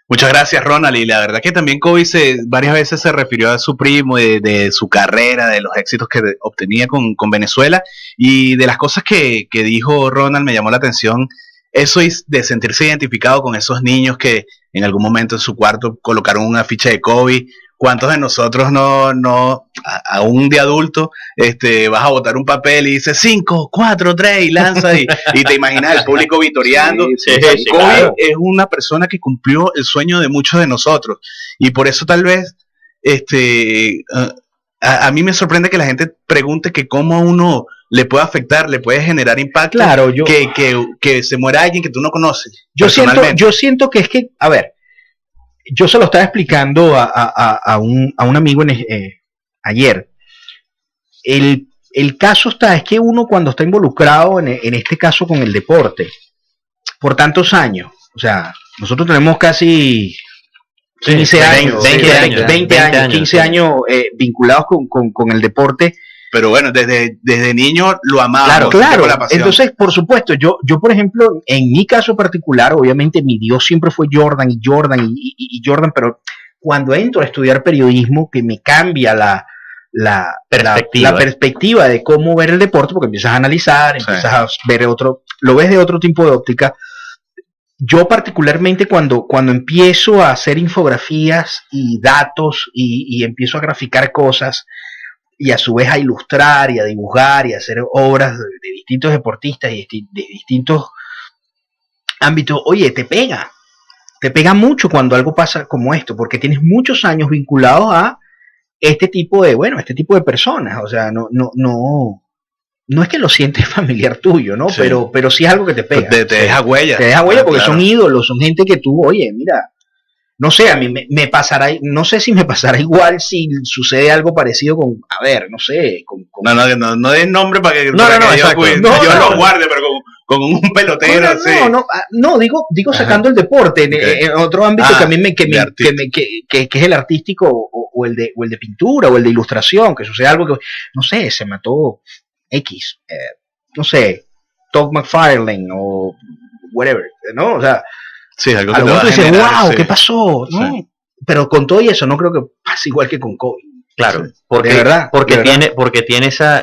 Muchas gracias, Ronald. Y la verdad que también Kobe varias veces se refirió a su primo, de su carrera, de los éxitos que obtenía con Venezuela. Y de las cosas que dijo Ronald me llamó la atención eso de sentirse identificado con esos niños que en algún momento en su cuarto colocaron una ficha de Kobe. ¿Cuántos de nosotros aún de adulto, vas a botar un papel y dices 5, 4, 3 y lanza y te imaginas el público vitoreando?
Sí,
Kobe
claro.
es una persona que cumplió el sueño de muchos de nosotros, y por eso tal vez a mí me sorprende que la gente pregunte que cómo a uno le puede afectar, le puede generar impacto,
Claro,
que se muera alguien que tú no conoces.
Yo siento que es que, a ver, yo se lo estaba explicando a un amigo ayer. El caso es que uno cuando está involucrado en este caso con el deporte, por tantos años, o sea, nosotros tenemos casi 15 años, 20 años, 15 años vinculados con el deporte.
Pero bueno, desde niño lo amaba.
Claro. Entonces, por supuesto, yo por ejemplo, en mi caso particular, obviamente mi Dios siempre fue Jordan y Jordan y Jordan, pero cuando entro a estudiar periodismo, que me cambia la perspectiva de cómo ver el deporte, porque empiezas a analizar, empiezas a ver lo ves de otro tipo de óptica. Yo particularmente cuando empiezo a hacer infografías y datos y empiezo a graficar cosas, y a su vez a ilustrar y a dibujar y a hacer obras de distintos deportistas y de distintos ámbitos, oye, te pega mucho cuando algo pasa como esto, porque tienes muchos años vinculados a este tipo de personas. O sea, no no es que lo sientes familiar tuyo, ¿no?
Sí.
Pero sí es algo que te pega.
Te deja huella.
Te deja huella porque
Claro.
son ídolos, son gente que tú, oye, mira, no sé, a mí me pasará, no sé si me pasará igual si sucede algo parecido con, a ver, no sé, con
No des nombre para que,
No,
para
no,
que
exacto.
pues,
No,
yo
no.
lo guarde, pero con un pelotero así.
No, digo sacando el deporte, en otro ámbito que a mí que es el artístico o el de pintura o el de ilustración, que sucede algo que, no sé, se mató X, no sé, Todd McFarlane o whatever, ¿no? O sea,
Sí, algo que te
algunos
va a
dicen,
generar,
wow,
sí.
¿qué pasó? ¿No?
Sí.
Pero con todo y eso no creo que pase igual que con COVID.
Claro,
Sí.
porque,
De verdad,
porque
de verdad.
tiene esa,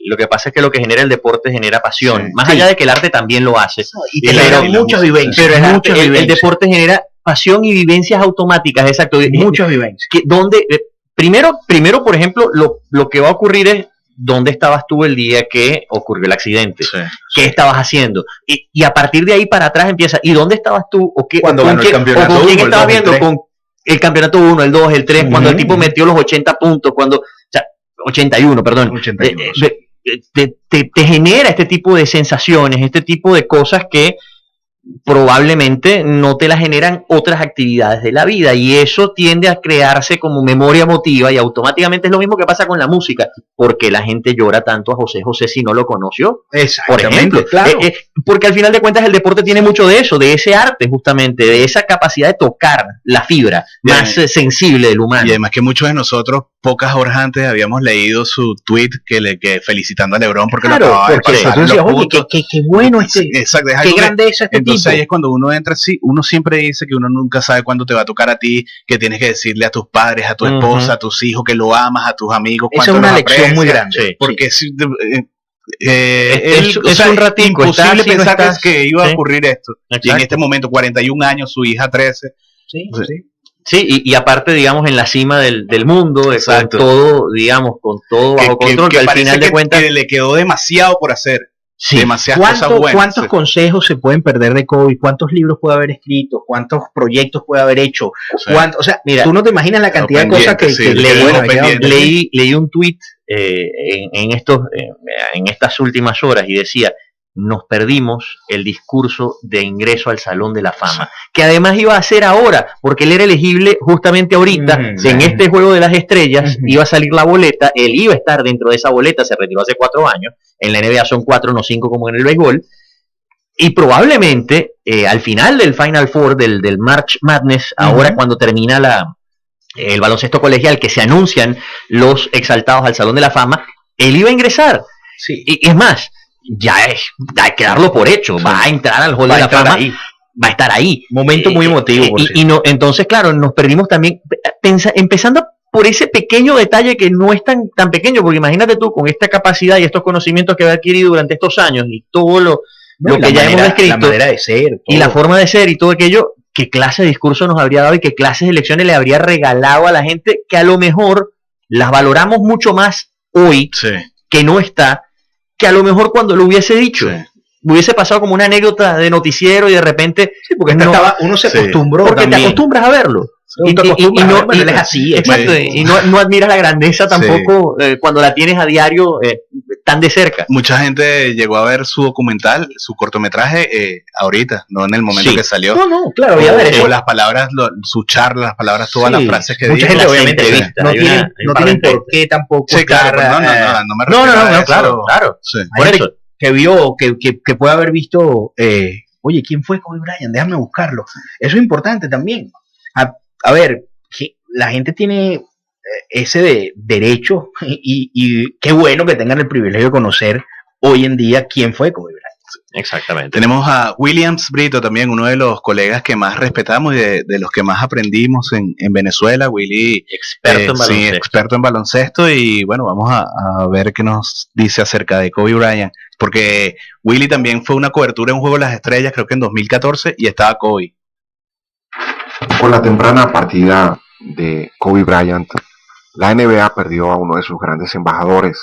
lo que pasa es que lo que genera el deporte genera pasión,
Sí.
más
Sí.
allá de que el arte también lo hace,
Y te
Pero-
generan muchas vivencias.
pero el, arte-
muchas
el
vivencias,
deporte genera pasión y vivencias automáticas, exacto.
muchas vivencias.
Donde, primero, por ejemplo, lo que va a ocurrir es dónde estabas tú el día que ocurrió el accidente,
Sí.
qué estabas haciendo, y a partir de ahí para atrás empieza, ¿y dónde estabas tú? ¿O qué,
Cuando
o con
ganó el
quién,
campeonato
o con quién
uno, el
estabas
2, el
viendo?
3.
Con el campeonato 1, el 2, el 3, cuando el tipo
Ujú.
metió los 80 puntos, cuando, o sea, 81, perdón.
81,
Te genera este tipo de sensaciones, este tipo de cosas que probablemente no te las generan otras actividades de la vida, y eso tiende a crearse como memoria emotiva, y automáticamente es lo mismo que pasa con la música. Porque la gente llora tanto a José José si no lo conoció, por
Exactamente,
ejemplo.
claro.
Porque al final de cuentas el deporte tiene mucho de eso, de ese arte justamente, de esa capacidad de tocar la fibra
Bien.
más sensible del humano.
Y además que muchos de nosotros, pocas horas antes, habíamos leído su tweet que felicitando a LeBron porque
Claro,
lo acababa de
porque
pasar
tú
en
decías,
los
oye,
puntos.
qué bueno este,
Exacto, es
qué
algo que-
grandeza este
entonces
tipo.
ahí es cuando uno entra así, uno siempre dice que uno nunca sabe cuándo te va a tocar a ti, que tienes que decirle a tus padres, a tu
Ujú.
esposa, a tus hijos que lo amas, a tus amigos,
Esa es
cuánto
una
los
lección muy
aprecias,
grande.
Sí,
porque si,
Es un ratico,
imposible
estás, si no
pensar
estás.
que iba a
Sí.
ocurrir esto. Y en
Exacto.
este momento, 41 años, su hija 13.
Sí,
Sí.
sí.
Sí, y aparte, digamos, en la cima del mundo, con
Exacto.
todo, digamos, con todo bajo control, que al
parece
final de
que-
cuentas.
que le quedó demasiado por hacer.
Sí,
Demasiadas cosas buenas.
¿Cuántos
Sí.
consejos se pueden perder de Kobe? ¿Cuántos libros puede haber escrito? ¿Cuántos proyectos puede haber hecho?
Sí.
O sea,
Mira,
tú no te imaginas la cantidad de cosas
pendiente,
que,
sí,
que
le
leí,
quedó
bueno, me quedaron
pendiente.
leí un tuit en estas últimas horas, y decía: nos perdimos el discurso de ingreso al Salón de la Fama, que además iba a ser ahora, porque él era elegible justamente ahorita,
Ujú,
en
sí.
este Juego de las Estrellas.
Ujú.
Iba a salir la boleta, él iba a estar dentro de esa boleta, se retiró hace 4 años, en la NBA son 4, no 5 como en el béisbol, y probablemente al final del Final Four, del March Madness, ahora
Ujú.
cuando termina el baloncesto colegial, que se anuncian los exaltados al Salón de la Fama, él iba a ingresar.
Sí.
Y es más, hay que darlo por hecho, va a entrar al Hall
Va
de
a
la
entrar
Fama,
ahí.
va a estar ahí.
Momento muy emotivo, por cierto.
Y no, entonces, claro, nos perdimos también, empezando por ese pequeño detalle que no es tan pequeño, porque imagínate tú, con esta capacidad y estos conocimientos que ha adquirido durante estos años, y todo lo
No, y
que ya hemos
la
descrito,
manera de ser.
y la
todo.
forma de ser y todo aquello, qué clase de discurso nos habría dado y qué clases de lecciones le habría regalado a la gente, que a lo mejor las valoramos mucho más hoy,
Sí,
que no está, que a lo mejor cuando lo hubiese dicho.
sí.
Hubiese pasado como una anécdota de noticiero, y de repente,
Sí, porque
no,
uno se
Sí.
acostumbró
porque
también.
te acostumbras a verlo.
Tú te acostumbras a ver, bueno, él es así,
exacto, y no admiras la grandeza tampoco cuando la tienes a diario tan de cerca.
Mucha gente llegó a ver su documental, su cortometraje, ahorita, no en el momento
Sí.
que salió.
No, claro, ya ver
O
eso.
las palabras, su charla, las palabras, todas
Sí.
las frases que
Mucha
dijo.
gente
Las
obviamente
entrevistas,
no
hay
tienen,
hay un
no
par de
tienen por
entrevistas.
qué tampoco
Sí, claro,
estar,
pero no me
No,
refiero a eso.
claro.
Sí.
Por
hay gente
eso.
que vio, que puede haber visto, oye, ¿quién fue Kobe Bryant? Déjame buscarlo. Eso es importante también. A ver, que la gente tiene ese derecho y qué bueno que tengan el privilegio de conocer hoy en día quién fue Kobe Bryant.
Exactamente.
Tenemos a Williams Brito también, uno de los colegas que más respetamos y de los que más aprendimos en Venezuela. Willy,
Experto en
sí,
baloncesto.
experto en baloncesto, y bueno, vamos a ver qué nos dice acerca de Kobe Bryant, porque Willy también fue una cobertura en un Juego de las Estrellas, creo que en 2014, y estaba Kobe.
Con la temprana partida de Kobe Bryant, la NBA perdió a uno de sus grandes embajadores.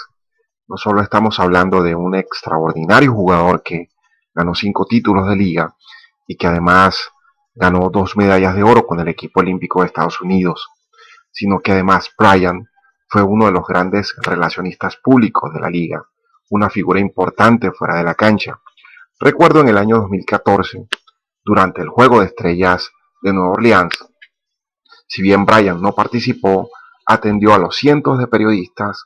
No solo estamos hablando de un extraordinario jugador que ganó 5 títulos de liga y que además ganó 2 medallas de oro con el equipo olímpico de Estados Unidos, sino que además Bryant fue uno de los grandes relacionistas públicos de la liga, una figura importante fuera de la cancha. Recuerdo en el año 2014, durante el Juego de Estrellas de Nueva Orleans, si bien Bryant no participó, atendió a los cientos de periodistas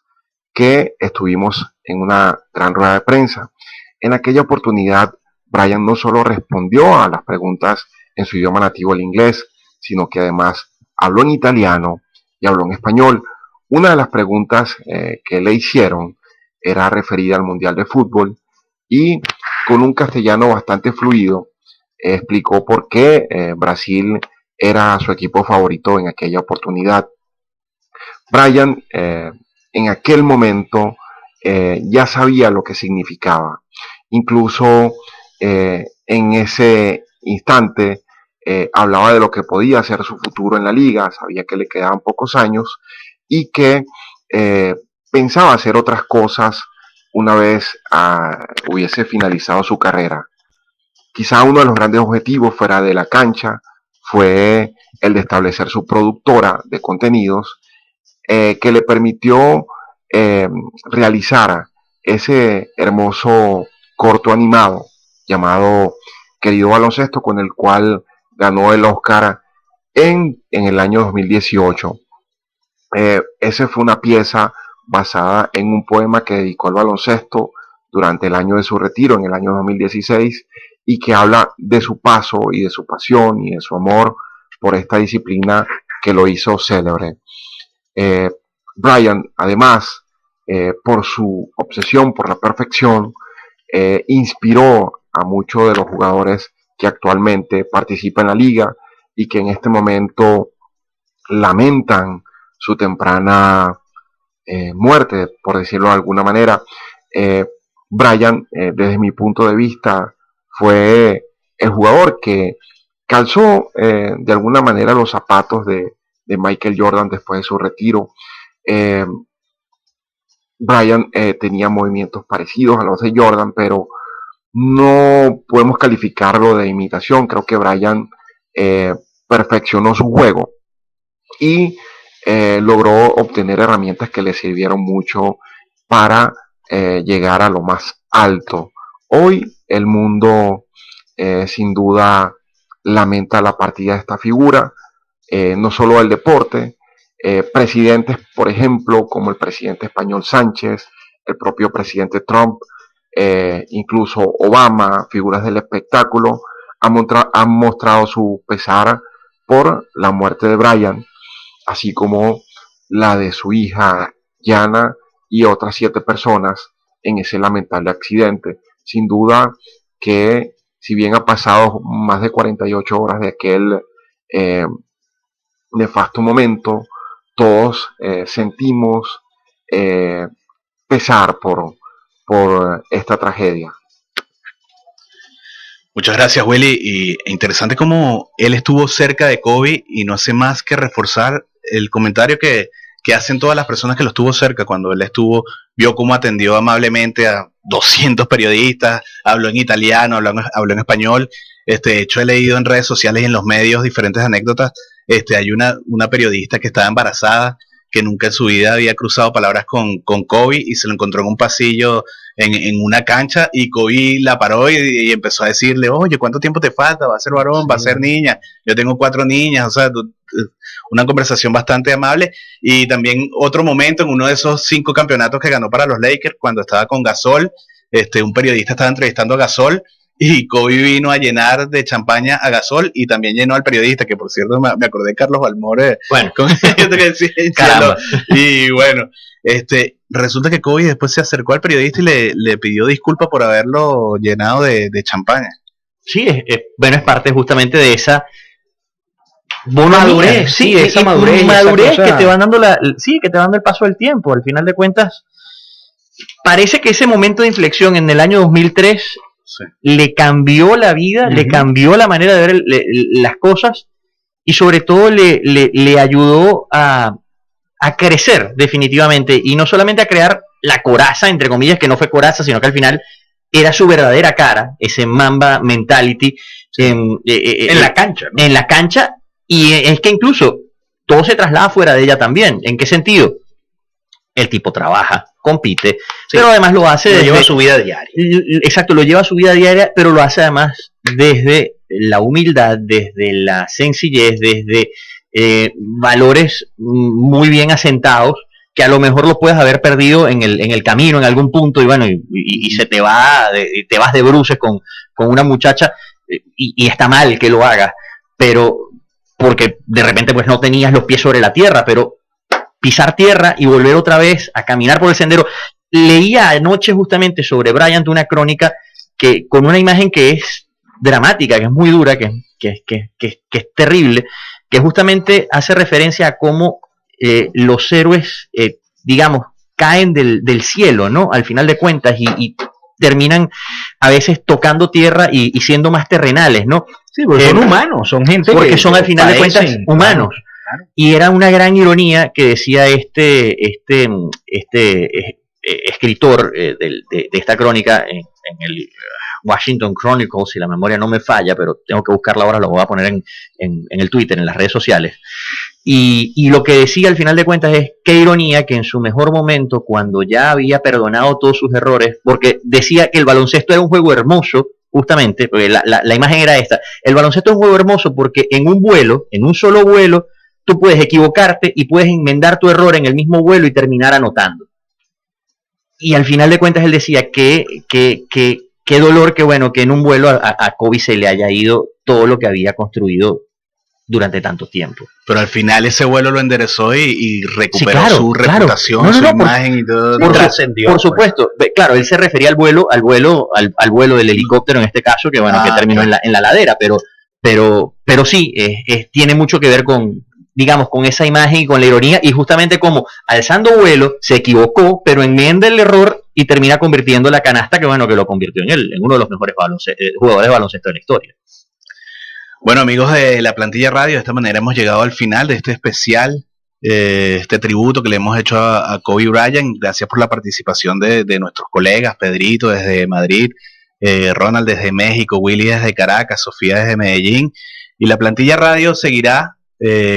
que estuvimos en una gran rueda de prensa. En aquella oportunidad, Bryant no solo respondió a las preguntas en su idioma nativo, el inglés, sino que además habló en italiano y habló en español. Una de las preguntas que le hicieron era referida al Mundial de Fútbol y con un castellano bastante fluido explicó por qué Brasil era su equipo favorito en aquella oportunidad. Bryant en aquel momento ya sabía lo que significaba. Incluso en ese instante hablaba de lo que podía ser su futuro en la liga, sabía que le quedaban pocos años y que pensaba hacer otras cosas una vez hubiese finalizado su carrera. Quizá uno de los grandes objetivos fuera de la cancha fue el de establecer su productora de contenidos que le permitió realizar ese hermoso corto animado llamado Querido Baloncesto, con el cual ganó el Oscar en el año 2018. Esa fue una pieza basada en un poema que dedicó al baloncesto durante el año de su retiro, en el año 2016, y que habla de su paso y de su pasión y de su amor por esta disciplina que lo hizo célebre. Bryant, además, por su obsesión por la perfección, inspiró a muchos de los jugadores que actualmente participan en la liga y que en este momento lamentan su temprana muerte, por decirlo de alguna manera. Bryant, desde mi punto de vista, fue el jugador que calzó de alguna manera los zapatos de Michael Jordan después de su retiro. Bryant tenía movimientos parecidos a los de Jordan, pero no podemos calificarlo de imitación. Creo que Bryant perfeccionó su juego y logró obtener herramientas que le sirvieron mucho para llegar a lo más alto. Hoy el mundo sin duda lamenta la partida de esta figura, no solo del deporte. Presidentes, por ejemplo, como el presidente español Sánchez, el propio presidente Trump, incluso Obama, figuras del espectáculo, han mostrado su pesar por la muerte de Bryant, así como la de su hija Yana y otras 7 personas en ese lamentable accidente. Sin duda que, si bien ha pasado más de 48 horas de aquel nefasto momento, todos sentimos pesar por esta tragedia.
Muchas gracias, Willy. Y interesante cómo él estuvo cerca de Kobe y no hace más que reforzar el comentario que hacen todas las personas que lo estuvo cerca. Cuando él vio cómo atendió amablemente a 200 periodistas, habló en italiano, habló en español. De hecho, he leído en redes sociales y en los medios diferentes anécdotas. Hay una periodista que estaba embarazada, que nunca en su vida había cruzado palabras con Kobe y se lo encontró en un pasillo en una cancha y Kobe la paró y empezó a decirle, oye, ¿cuánto tiempo te falta? ¿Va a ser varón? Sí. ¿Va a ser niña? Yo tengo 4 niñas, o sea, una conversación bastante amable. Y también otro momento en uno de esos 5 campeonatos que ganó para los Lakers, cuando estaba con Gasol, un periodista estaba entrevistando a Gasol y Kobe vino a llenar de champaña a Gasol y también llenó al periodista, que por cierto me acordé de Carlos Balmore.
Bueno,
y bueno, resulta que Kobe después se acercó al periodista y le pidió disculpas por haberlo llenado de champaña.
Sí, es parte justamente de esa madurez,
sí, esa madurez
que te van dando que te van dando el paso del tiempo. Al final de cuentas, parece que ese momento de inflexión en el año 2003 le cambió la vida, le cambió la manera de ver las cosas y sobre todo le ayudó a crecer definitivamente, y no solamente a crear la coraza, entre comillas, que no fue coraza, sino que al final era su verdadera cara, ese Mamba mentality en la cancha, ¿no? En la cancha, y es que incluso todo se traslada fuera de ella también. ¿En qué sentido? El tipo trabaja compite, pero además lo hace
Lo
desde
lleva a su vida diaria.
Exacto, lo lleva a su vida diaria, pero lo hace además desde la humildad, desde la sencillez, desde valores muy bien asentados, que a lo mejor lo puedes haber perdido en el camino, en algún punto, y bueno, y se te va, te vas de bruces con una muchacha, y está mal que lo hagas, pero porque de repente pues no tenías los pies sobre la tierra, pero pisar tierra y volver otra vez a caminar por el sendero. Leía anoche justamente sobre Bryant una crónica que con una imagen que es dramática, que es muy dura, que es terrible, que justamente hace referencia a cómo los héroes, digamos, caen del cielo, ¿no? Al final de cuentas, y terminan a veces tocando tierra y siendo más terrenales, ¿no?
Sí, porque son humanos, son gente
porque son al final de cuentas humanos.
Claro.
Y era una gran ironía que decía este escritor de esta crónica en el Washington Chronicle, si la memoria no me falla, pero tengo que buscarla ahora, lo voy a poner en el Twitter, en las redes sociales. Y lo que decía al final de cuentas es qué ironía que en su mejor momento, cuando ya había perdonado todos sus errores, porque decía que el baloncesto era un juego hermoso, justamente, porque la imagen era esta, el baloncesto es un juego hermoso porque en un solo vuelo, tú puedes equivocarte y puedes enmendar tu error en el mismo vuelo y terminar anotando. Y al final de cuentas él decía qué dolor que bueno que en un vuelo a Kobe se le haya ido todo lo que había construido durante tanto tiempo.
Pero al final ese vuelo lo enderezó y recuperó
Sí, claro,
su reputación, su imagen y todo.
Por supuesto, claro, él se refería al vuelo del helicóptero en este caso, que bueno, que terminó en la ladera, pero sí, tiene mucho que ver con, digamos, con esa imagen y con la ironía, y justamente como alzando vuelo se equivocó, pero enmienda el error y termina convirtiendo la canasta que bueno, que lo convirtió en uno de los mejores jugadores de baloncesto de la historia.
Bueno, amigos de la Plantilla Radio, de esta manera hemos llegado al final de este especial, este tributo que le hemos hecho a Kobe Bryant. Gracias por la participación de nuestros colegas, Pedrito desde Madrid, Ronald desde México, Willy desde Caracas, Sofía desde Medellín. Y la Plantilla Radio seguirá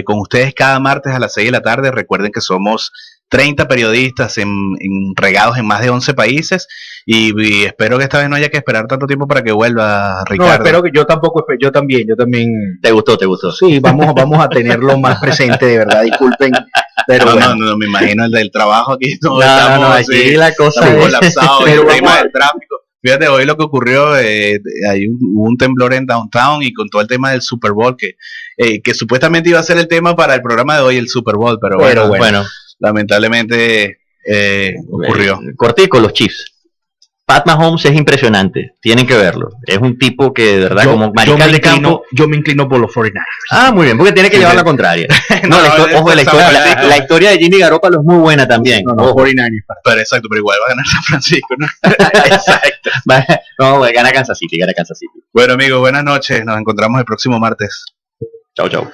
con ustedes cada martes a las 6 de la tarde. Recuerden que somos 30 periodistas regados en más de 11 países y espero que esta vez no haya que esperar tanto tiempo para que vuelva Ricardo.
No, espero que yo también.
¿Te gustó?
Sí, vamos a tenerlo más presente, de verdad, disculpen. Pero
no, me imagino el del trabajo aquí.
No, aquí la cosa
estamos colapsados, el tema del tráfico. Fíjate, hoy lo que ocurrió, hubo un temblor en Downtown y con todo el tema del Super Bowl, que supuestamente iba a ser el tema para el programa de hoy, el Super Bowl, pero bueno. Lamentablemente ocurrió.
Cortico, los Chiefs. Pat Mahomes es impresionante, tienen que verlo. Es un tipo que de verdad, como mariscal de campo.
Yo me inclino por los 49ers.
Ah, muy bien, porque tiene que llevar la contraria. La historia de Jimmy Garoppolo es muy buena también.
Los 49ers.
Pero exacto, pero igual va a ganar San Francisco, ¿no?
Exacto. No, gana Kansas City.
Bueno, amigos, buenas noches. Nos encontramos el próximo martes.
Chau.